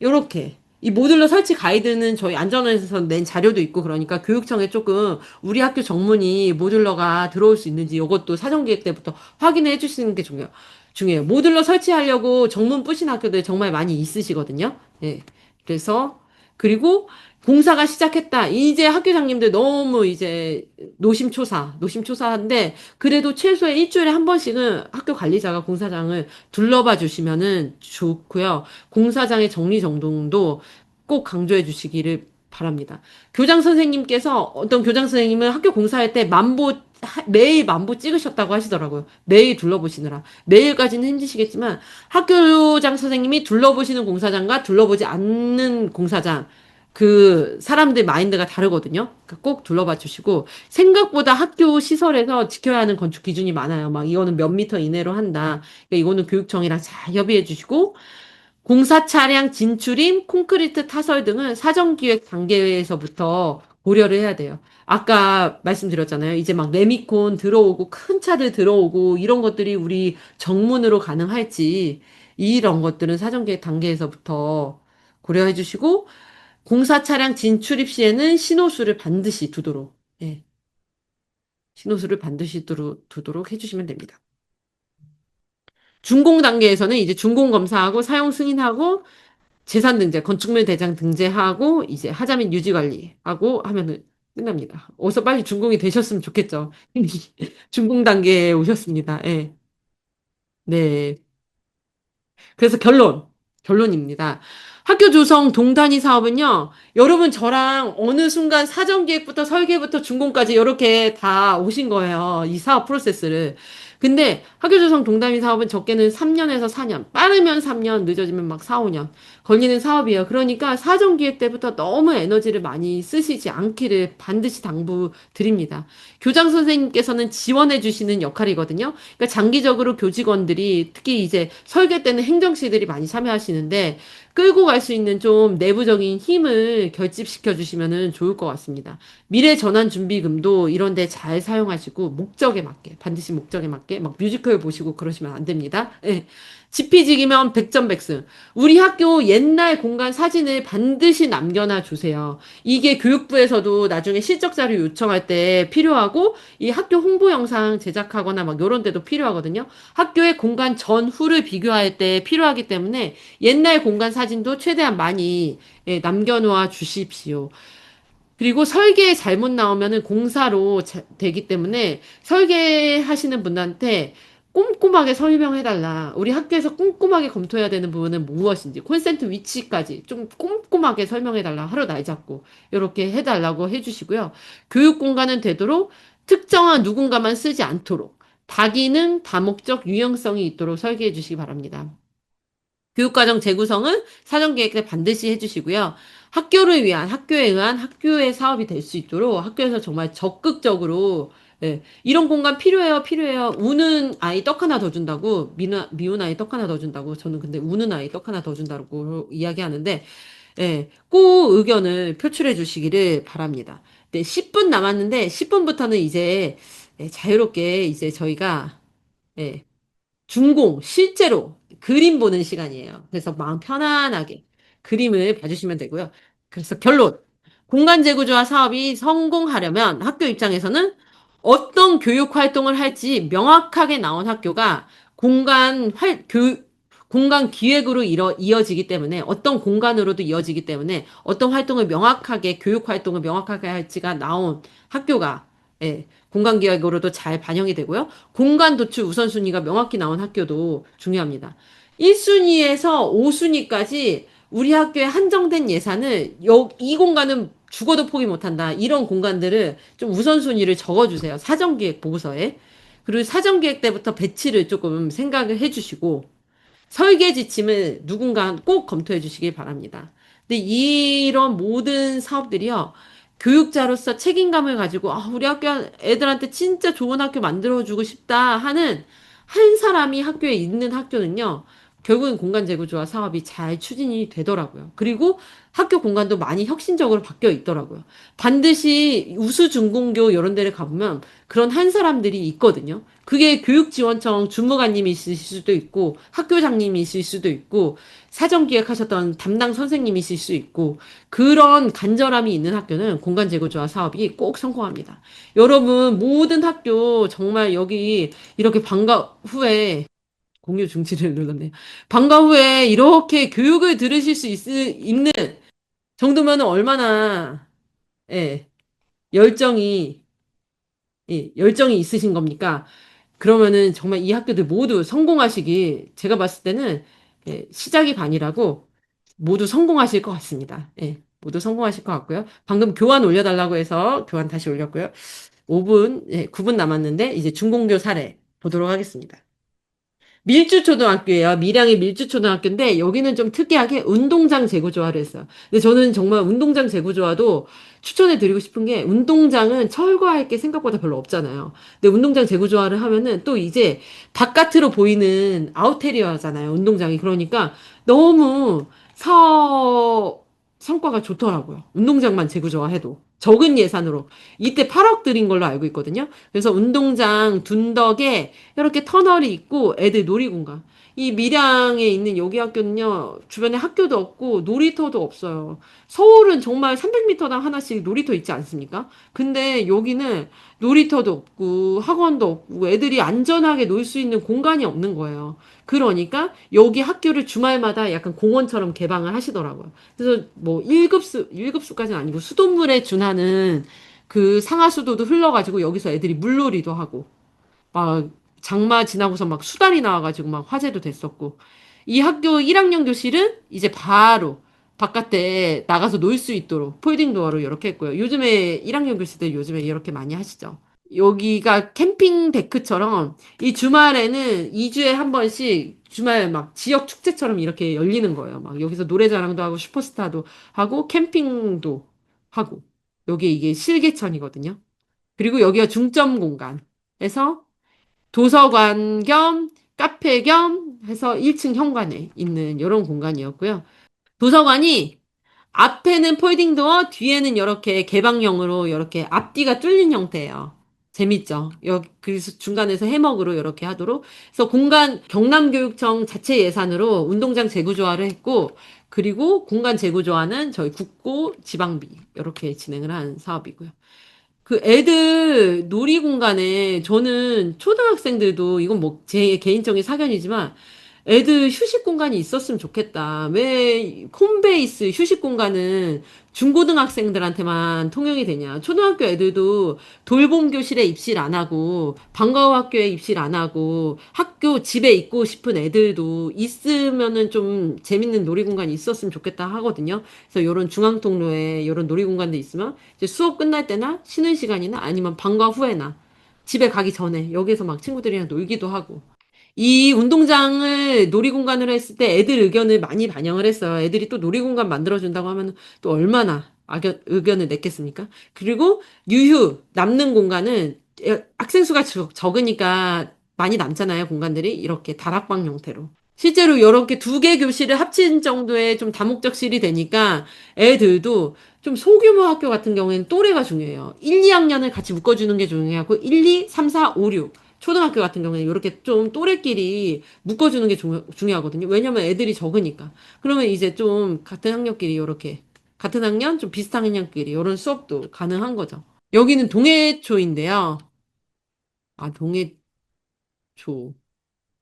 요렇게. 이 모듈러 설치 가이드는 저희 안전원에서 낸 자료도 있고 그러니까 교육청에 조금 우리 학교 정문이 모듈러가 들어올 수 있는지 이것도 사전기획 때부터 확인해 주시는 게 중요해요. 모듈러 설치하려고 정문 뿌신 학교들 정말 많이 있으시거든요. 그래서 그리고 공사가 시작했다. 이제 학교장님들 너무 이제 노심초사한데 그래도 최소의 일주일에 한 번씩은 학교 관리자가 공사장을 둘러봐 주시면은 좋고요. 공사장의 정리정돈도 꼭 강조해 주시기를 바랍니다. 교장 선생님께서 어떤 교장 선생님은 학교 공사할 때 매일 만보 찍으셨다고 하시더라고요. 매일 둘러보시느라. 매일까지는 힘드시겠지만 학교장 선생님이 둘러보시는 공사장과 둘러보지 않는 공사장 그 사람들 마인드가 다르거든요. 그러니까 꼭 둘러봐 주시고 생각보다 학교 시설에서 지켜야 하는 건축 기준이 많아요. 막 이거는 몇 미터 이내로 한다. 그러니까 이거는 교육청이랑 잘 협의해 주시고 공사 차량 진출임, 콘크리트 타설 등은 사전기획 단계에서부터 고려를 해야 돼요. 아까 말씀드렸잖아요. 이제 막 레미콘 들어오고 큰 차들 들어오고 이런 것들이 우리 정문으로 가능할지 이런 것들은 사전기획 단계에서부터 고려해 주시고 공사 차량 진출입 시에는 신호수를 반드시 두도록, 예, 신호수를 반드시 두도록 해주시면 됩니다. 준공 단계에서는 이제 준공 검사하고 사용 승인하고 재산 등재, 건축물 대장 등재하고 이제 하자 및 유지 관리하고 하면은 끝납니다. 어서 빨리 준공이 되셨으면 좋겠죠. 이미 준공 단계에 오셨습니다. 예. 네. 그래서 결론입니다. 학교 조성 동단위 사업은요, 여러분 저랑 어느 순간 사전기획부터 설계부터 준공까지 이렇게 다 오신 거예요. 이 사업 프로세스를. 근데 학교 조성 동단위 사업은 적게는 3년에서 4년, 빠르면 3년, 늦어지면 막 4, 5년 걸리는 사업이에요. 그러니까 사전기획 때부터 너무 에너지를 많이 쓰시지 않기를 반드시 당부드립니다. 교장 선생님께서는 지원해 주시는 역할이거든요. 그러니까 장기적으로 교직원들이 특히 이제 설계 때는 행정실들이 많이 참여하시는데 끌고 갈 수 있는 좀 내부적인 힘을 결집시켜 주시면은 좋을 것 같습니다. 미래 전환 준비금도 이런 데 잘 사용하시고 목적에 맞게 반드시 목적에 맞게 막 뮤지컬 보시고 그러시면 안 됩니다. 예. 지피지기면 백전백승. 우리 학교 옛날 공간 사진을 반드시 남겨놔 주세요. 이게 교육부에서도 나중에 실적 자료 요청할 때 필요하고 이 학교 홍보 영상 제작하거나 막 이런 데도 필요하거든요. 학교의 공간 전후를 비교할 때 필요하기 때문에 옛날 공간 사진도 최대한 많이 예, 남겨놓아 주십시오. 그리고 설계에 잘못 나오면은 공사로 되기 때문에 설계하시는 분한테 꼼꼼하게 설명해달라. 우리 학교에서 꼼꼼하게 검토해야 되는 부분은 무엇인지, 콘센트 위치까지 좀 꼼꼼하게 설명해달라. 하루 날 잡고 이렇게 해달라고 해주시고요. 교육 공간은 되도록 특정한 누군가만 쓰지 않도록 다기능, 다목적 유형성이 있도록 설계해 주시기 바랍니다. 교육과정 재구성은 사전계획 때 반드시 해주시고요. 학교를 위한, 학교에 의한 학교의 사업이 될 수 있도록 학교에서 정말 적극적으로 예, 이런 공간 필요해요, 필요해요. 우는 아이 떡 하나 더 준다고, 미운 아이 떡 하나 더 준다고, 저는 근데 우는 아이 떡 하나 더 준다고 이야기하는데, 예, 꼭 의견을 표출해 주시기를 바랍니다. 네, 10분 남았는데, 10분부터는 이제 예, 자유롭게 이제 저희가 예, 준공, 실제로 그림 보는 시간이에요. 그래서 마음 편안하게 그림을 봐주시면 되고요. 그래서 결론. 공간 재구조화 사업이 성공하려면 학교 입장에서는 어떤 교육 활동을 할지 명확하게 나온 학교가 공간 기획으로 이어지기 때문에 어떤 공간으로도 이어지기 때문에 어떤 활동을 명확하게 교육 활동을 명확하게 할지가 나온 학교가 예, 공간 기획으로도 잘 반영이 되고요. 공간 도출 우선순위가 명확히 나온 학교도 중요합니다. 1순위에서 5순위까지 우리 학교에 한정된 예산을 이 공간은 죽어도 포기 못한다. 이런 공간들을 좀 우선순위를 적어주세요. 사전기획 보고서에. 그리고 사전기획 때부터 배치를 조금 생각을 해주시고 설계 지침을 누군가 꼭 검토해 주시길 바랍니다. 근데 이런 모든 사업들이요. 교육자로서 책임감을 가지고 우리 학교 애들한테 진짜 좋은 학교 만들어주고 싶다 하는 한 사람이 학교에 있는 학교는요. 결국엔 공간 재구조화 사업이 잘 추진이 되더라고요. 그리고 학교 공간도 많이 혁신적으로 바뀌어 있더라고요. 반드시 우수중공교 이런 데를 가보면 그런 한 사람들이 있거든요. 그게 교육지원청 주무관님이 있을 수도 있고 학교장님이 있을 수도 있고 사전기획하셨던 담당 선생님이 있을 수 있고 그런 간절함이 있는 학교는 공간 재구조화 사업이 꼭 성공합니다. 여러분 모든 학교 정말 여기 이렇게 방과 후에 공유 중지를 눌렀네요. 방과 후에 이렇게 교육을 들으실 수 있는 정도면 얼마나 예, 열정이 열정이 있으신 겁니까? 그러면은 정말 이 학교들 모두 성공하시기 제가 봤을 때는 예, 시작이 반이라고 모두 성공하실 것 같습니다. 예, 모두 성공하실 것 같고요. 방금 교환 올려달라고 해서 교환 다시 올렸고요. 5분, 예, 9분 남았는데 이제 중공교 사례 보도록 하겠습니다. 밀주초등학교예요. 밀양의 밀주초등학교인데 여기는 좀 특이하게 운동장 재구조화를 했어요. 근데 저는 정말 운동장 재구조화도 추천해 드리고 싶은 게 운동장은 철거할 게 생각보다 별로 없잖아요. 근데 운동장 재구조화를 하면은 또 이제 바깥으로 보이는 아웃테리어잖아요. 운동장이. 그러니까 너무 성과가 좋더라고요. 운동장만 재구조화해도. 적은 예산으로. 이때 8억 들인 걸로 알고 있거든요. 그래서 운동장 둔덕에 이렇게 터널이 있고 애들 놀이공간. 이 밀양에 있는 여기 학교는요, 주변에 학교도 없고 놀이터도 없어요. 서울은 정말 300m당 하나씩 놀이터 있지 않습니까? 근데 여기는 놀이터도 없고 학원도 없고 애들이 안전하게 놀 수 있는 공간이 없는 거예요. 그러니까 여기 학교를 주말마다 약간 공원처럼 개방을 하시더라고요. 그래서 뭐 1급수까지는 아니고 수돗물에 준하는 그 상하수도도 흘러가지고 여기서 애들이 물놀이도 하고 막 장마 지나고서 막 수달이 나와가지고 막 화재도 됐었고 이 학교 1학년 교실은 이제 바로 바깥에 나가서 놀 수 있도록 폴딩 도어로 이렇게 했고요. 요즘에 1학년 교실들 요즘에 이렇게 많이 하시죠. 여기가 캠핑 데크처럼 이 주말에는 2주에 한 번씩 주말 막 지역 축제처럼 이렇게 열리는 거예요. 막 여기서 노래자랑도 하고 슈퍼스타도 하고 캠핑도 하고 여기 이게 실개천이거든요. 그리고 여기가 중점 공간에서 도서관 겸 카페 겸 해서 1층 현관에 있는 이런 공간이었고요. 도서관이 앞에는 폴딩 도어, 뒤에는 이렇게 개방형으로 이렇게 앞뒤가 뚫린 형태예요. 재밌죠? 여기 그래서 중간에서 해먹으로 이렇게 하도록. 그래서 공간 경남교육청 자체 예산으로 운동장 재구조화를 했고, 그리고 공간 재구조화는 저희 국고 지방비 이렇게 진행을 한 사업이고요. 그 애들 놀이 공간에 저는 초등학생들도 이건 뭐 제 개인적인 사견이지만 애들 휴식 공간이 있었으면 좋겠다. 왜 홈베이스 휴식 공간은 중고등학생들한테만 통용이 되냐. 초등학교 애들도 돌봄 교실에 입실 안 하고 방과후 학교에 입실 안 하고 학교 집에 있고 싶은 애들도 있으면은 좀 재밌는 놀이 공간이 있었으면 좋겠다 하거든요. 그래서 요런 중앙 통로에 요런 놀이 공간도 있으면 이제 수업 끝날 때나 쉬는 시간이나 아니면 방과 후에나 집에 가기 전에 여기서 막 친구들이랑 놀기도 하고 이 운동장을 놀이공간으로 했을 때 애들 의견을 많이 반영을 했어요. 애들이 또 놀이공간 만들어준다고 하면 또 얼마나 의견을 냈겠습니까? 그리고 유휴, 남는 공간은 학생 수가 적으니까 많이 남잖아요, 공간들이. 이렇게 다락방 형태로. 실제로 이렇게 두 개 교실을 합친 정도의 좀 다목적실이 되니까 애들도 좀 소규모 학교 같은 경우에는 또래가 중요해요. 1, 2학년을 같이 묶어주는 게 중요하고 1, 2, 3, 4, 5, 6. 초등학교 같은 경우에는 이렇게 좀 또래끼리 묶어주는 게 중요하거든요. 왜냐면 애들이 적으니까. 그러면 이제 좀 같은 학년끼리 이렇게 같은 학년 좀 비슷한 학년끼리 이런 수업도 가능한 거죠. 여기는 동해초인데요. 아, 동해초.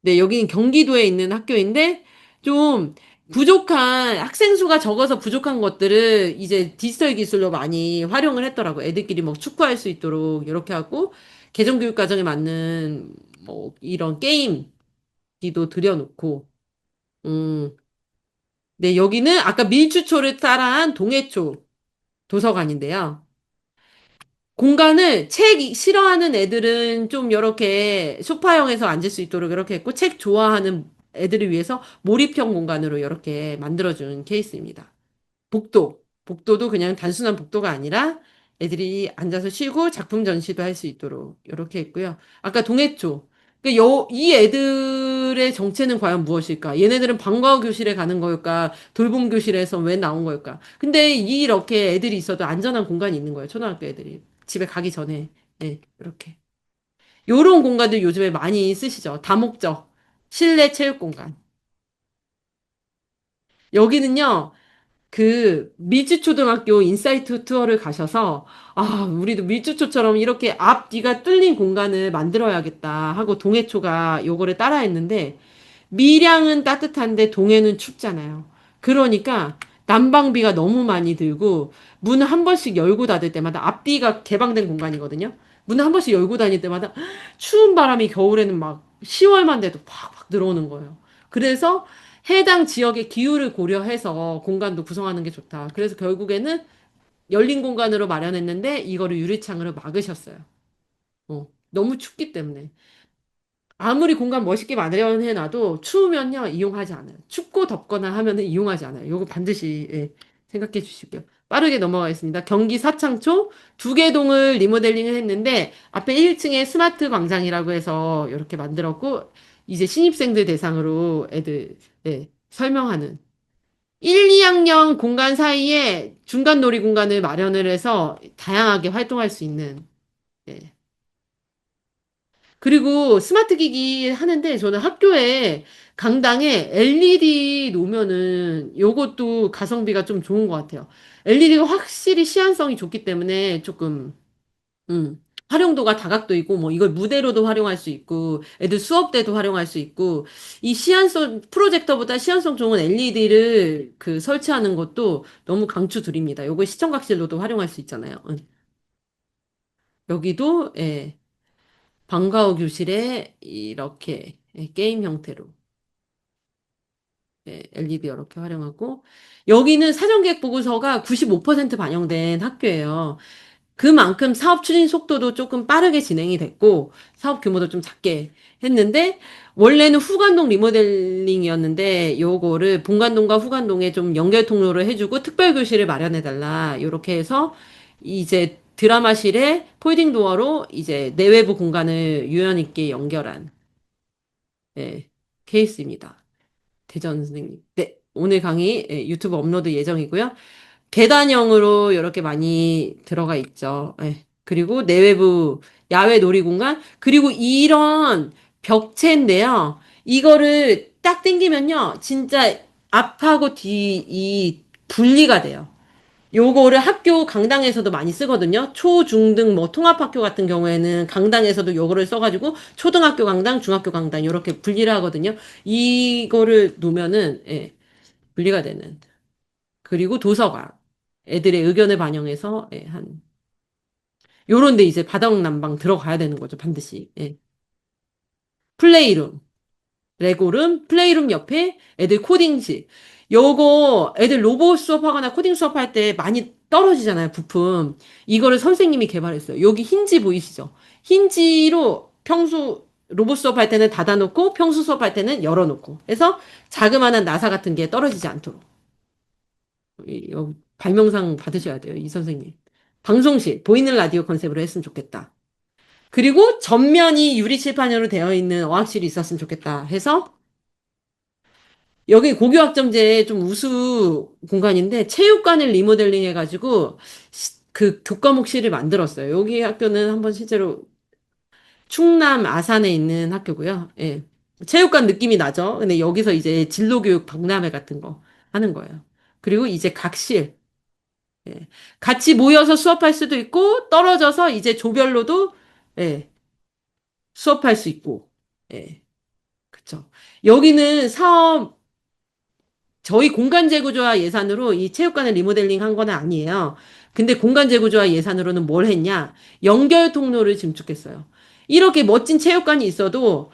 네, 여기는 경기도에 있는 학교인데 좀 부족한 학생 수가 적어서 부족한 것들을 이제 디지털 기술로 많이 활용을 했더라고. 애들끼리 뭐 축구할 수 있도록 이렇게 하고 개정 교육 과정에 맞는 뭐 이런 게임기도 들여놓고 음. 네, 여기는 아까 밀주초를 따라한 동해초 도서관인데요. 공간을 책 싫어하는 애들은 좀 이렇게 소파형에서 앉을 수 있도록 이렇게 했고 책 좋아하는 애들을 위해서 몰입형 공간으로 이렇게 만들어준 케이스입니다. 복도도 그냥 단순한 복도가 아니라 애들이 앉아서 쉬고 작품 전시도 할 수 있도록 이렇게 했고요. 아까 동해초. 이 애들의 정체는 과연 무엇일까? 얘네들은 방과후 교실에 가는 걸까? 돌봄 교실에서 왜 나온 걸까? 근데 이렇게 애들이 있어도 안전한 공간이 있는 거예요. 초등학교 애들이. 집에 가기 전에. 네, 이렇게. 요런 공간들 요즘에 많이 쓰시죠. 다목적. 실내 체육 공간. 여기는요, 그 밀주초등학교 인사이트 투어를 가셔서 아 우리도 밀주초처럼 이렇게 앞뒤가 뚫린 공간을 만들어야겠다 하고 동해초가 요거를 따라했는데 밀양은 따뜻한데 동해는 춥잖아요. 그러니까 난방비가 너무 많이 들고 문을 한 번씩 열고 닫을 때마다 앞뒤가 개방된 공간이거든요. 문을 한 번씩 열고 다닐 때마다 추운 바람이 겨울에는 막 10월만 돼도 팍팍 들어오는 거예요. 그래서 해당 지역의 기후를 고려해서 공간도 구성하는 게 좋다. 그래서 결국에는 열린 공간으로 마련했는데 이거를 유리창으로 막으셨어요. 너무 춥기 때문에. 아무리 공간 멋있게 마련해 놔도 추우면요, 이용하지 않아요. 춥고 덥거나 하면은 이용하지 않아요. 요거 반드시 예, 생각해 주시고요. 빠르게 넘어가겠습니다. 경기 사창초 두 개 동을 리모델링을 했는데 앞에 1층에 스마트 광장이라고 해서 이렇게 만들었고 이제 신입생들 대상으로 애들 예, 설명하는 1, 2학년 공간 사이에 중간 놀이 공간을 마련을 해서 다양하게 활동할 수 있는. 예. 그리고 스마트 기기 하는데 저는 학교에 강당에 LED 놓으면은 요것도 가성비가 좀 좋은 것 같아요. LED가 확실히 시한성이 좋기 때문에 조금 활용도가 다각도이고, 뭐, 이걸 무대로도 활용할 수 있고, 애들 수업 때도 활용할 수 있고, 이 시한성, 프로젝터보다 시한성 좋은 LED를 그 설치하는 것도 너무 강추드립니다. 요거 시청각실로도 활용할 수 있잖아요. 응. 여기도, 예, 방과후 교실에 이렇게 예, 게임 형태로 예, LED 이렇게 활용하고, 여기는 사전계획 보고서가 95% 반영된 학교예요. 그만큼 사업 추진 속도도 조금 빠르게 진행이 됐고, 사업 규모도 좀 작게 했는데, 원래는 후관동 리모델링이었는데, 요거를 본관동과 후관동에 좀 연결 통로를 해주고, 특별 교실을 마련해달라. 요렇게 해서, 이제 드라마실에 폴딩 도어로 이제 내외부 공간을 유연 있게 연결한, 예, 케이스입니다. 대전 선생님. 네, 오늘 강의 예, 유튜브 업로드 예정이고요. 계단형으로 이렇게 많이 들어가 있죠. 예. 그리고 내외부 야외 놀이공간 그리고 이런 벽체인데요. 이거를 딱 당기면요. 진짜 앞하고 뒤 이 분리가 돼요. 요거를 학교 강당에서도 많이 쓰거든요. 초, 중, 등 뭐 통합학교 같은 경우에는 강당에서도 요거를 써가지고 초등학교 강당, 중학교 강당 이렇게 분리를 하거든요. 이거를 놓으면은 예, 분리가 되는. 그리고 도서관. 애들의 의견을 반영해서, 예, 요런 데 이제 바닥 난방 들어가야 되는 거죠, 반드시. 예. 플레이룸. 레고룸, 플레이룸 옆에 애들 코딩실. 요거 애들 로봇 수업하거나 코딩 수업할 때 많이 떨어지잖아요, 부품. 이거를 선생님이 개발했어요. 여기 힌지 보이시죠? 힌지로 평소 로봇 수업할 때는 닫아놓고 평소 수업할 때는 열어놓고 해서 자그마한 나사 같은 게 떨어지지 않도록. 발명상 받으셔야 돼요, 이 선생님. 방송실, 보이는 라디오 컨셉으로 했으면 좋겠다. 그리고 전면이 유리 칠판으로 되어 있는 어학실이 있었으면 좋겠다 해서 여기 고교학점제 좀 우수 공간인데 체육관을 리모델링 해가지고 그 교과목실을 만들었어요. 여기 학교는 한번 실제로 충남 아산에 있는 학교고요. 예. 체육관 느낌이 나죠. 근데 여기서 이제 진로교육 박람회 같은 거 하는 거예요. 그리고 이제 각실. 예. 같이 모여서 수업할 수도 있고, 떨어져서 이제 조별로도, 예, 수업할 수 있고, 예, 그쵸. 여기는 사업, 저희 공간 재구조화 예산으로 이 체육관을 리모델링 한 건 아니에요. 근데 공간 재구조화 예산으로는 뭘 했냐? 연결 통로를 증축했어요. 이렇게 멋진 체육관이 있어도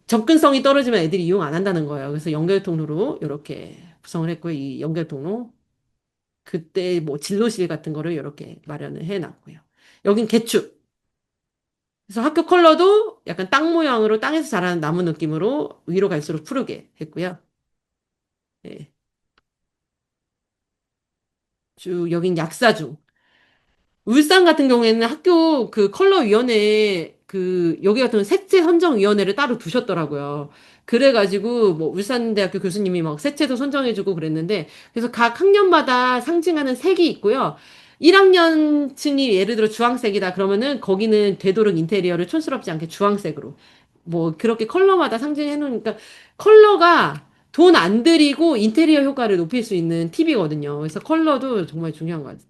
접근성이 떨어지면 애들이 이용 안 한다는 거예요. 그래서 연결 통로로 이렇게 구성을 했고요. 이 연결 통로. 그때 뭐 진로실 같은 거를 이렇게 마련을 해 놨고요. 여긴 개축. 그래서 학교 컬러도 약간 땅 모양으로 땅에서 자라는 나무 느낌으로 위로 갈수록 푸르게 했고요. 예. 쭉 여긴 약사중. 울산 같은 경우에는 학교 그 컬러위원회 여기 같은 경우는 색채 선정위원회를 따로 두셨더라고요. 그래가지고 뭐 울산대학교 교수님이 막 색채도 선정해주고 그랬는데 그래서 각 학년마다 상징하는 색이 있고요. 1학년층이 예를 들어 주황색이다 그러면은 거기는 되도록 인테리어를 촌스럽지 않게 주황색으로 뭐 그렇게 컬러마다 상징해 놓으니까 컬러가 돈 안 들이고 인테리어 효과를 높일 수 있는 팁이거든요. 그래서 컬러도 정말 중요한 것 같아요.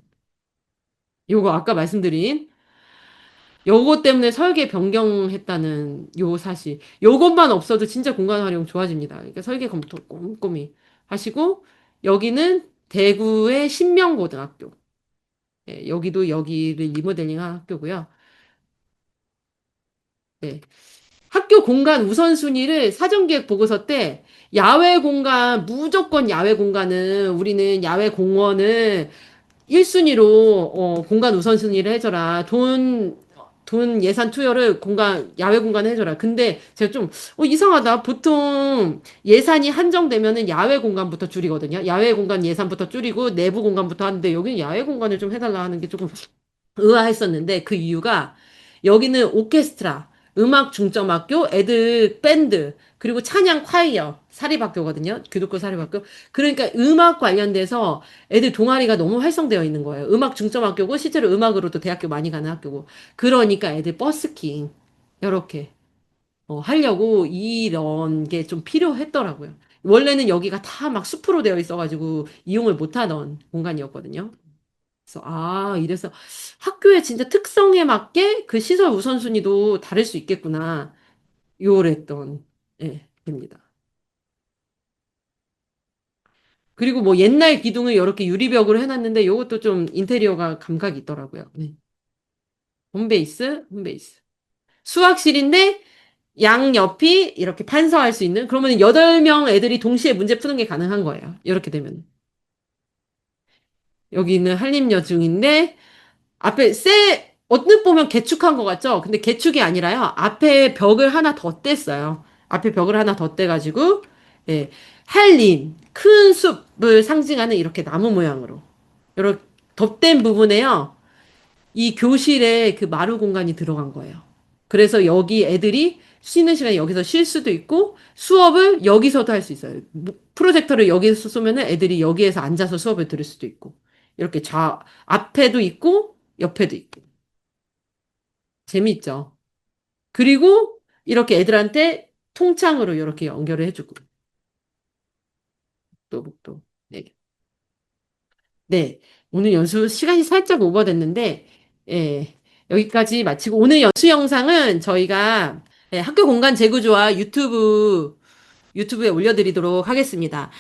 요거 아까 말씀드린 요거 때문에 설계 변경했다는 요 사실. 요것만 없어도 진짜 공간 활용 좋아집니다. 그러니까 설계 검토 꼼꼼히 하시고 여기는 대구의 신명고등학교. 예, 여기도 여기를 리모델링한 학교고요. 예. 학교 공간 우선순위를 사전계획 보고서 때 야외 공간 무조건 야외 공간은 우리는 야외 공원을 1순위로 공간 우선순위를 해줘라. 돈 예산 투여를 야외 공간에 해줘라. 근데 제가 좀, 이상하다. 보통 예산이 한정되면은 야외 공간부터 줄이거든요. 야외 공간 예산부터 줄이고 내부 공간부터 하는데 여기는 야외 공간을 좀 해달라 하는 게 조금 의아했었는데 그 이유가 여기는 오케스트라, 음악 중점학교, 애들 밴드, 그리고 찬양 콰이어. 사립학교거든요. 기독교 사립학교. 그러니까 음악 관련돼서 애들 동아리가 너무 활성되어 있는 거예요. 음악 중점 학교고 실제로 음악으로도 대학교 많이 가는 학교고. 그러니까 애들 버스킹 이렇게 하려고 이런 게 좀 필요했더라고요. 원래는 여기가 다 막 숲으로 되어 있어가지고 이용을 못하던 공간이었거든요. 그래서 이래서 학교의 진짜 특성에 맞게 그 시설 우선순위도 다를 수 있겠구나. 요랬던 됩니다. 그리고 뭐 옛날 기둥을 이렇게 유리벽으로 해놨는데 요것도 좀 인테리어가 감각이 있더라고요. 네. 홈베이스, 홈베이스. 수학실인데 양옆이 이렇게 판서할 수 있는 그러면 8명 애들이 동시에 문제 푸는 게 가능한 거예요. 이렇게 되면. 여기는 한림여중인데 앞에 언뜻 보면 개축한 것 같죠? 근데 개축이 아니라요. 앞에 벽을 하나 더 뗐어요. 앞에 벽을 하나 더 떼가지고, 예, 한림, 큰 숲을 상징하는 이렇게 나무 모양으로. 이렇게 덧댄 부분에요. 이 교실에 그 마루 공간이 들어간 거예요. 그래서 여기 애들이 쉬는 시간에 여기서 쉴 수도 있고, 수업을 여기서도 할 수 있어요. 프로젝터를 여기서 쏘면은 애들이 여기에서 앉아서 수업을 들을 수도 있고, 이렇게 앞에도 있고, 옆에도 있고. 재밌죠? 그리고 이렇게 애들한테 통창으로 이렇게 연결을 해주고, 또. 네. 네. 오늘 연수 시간이 살짝 오버됐는데, 예. 여기까지 마치고, 오늘 연수 영상은 저희가 학교 공간 재구조와 유튜브에 올려드리도록 하겠습니다.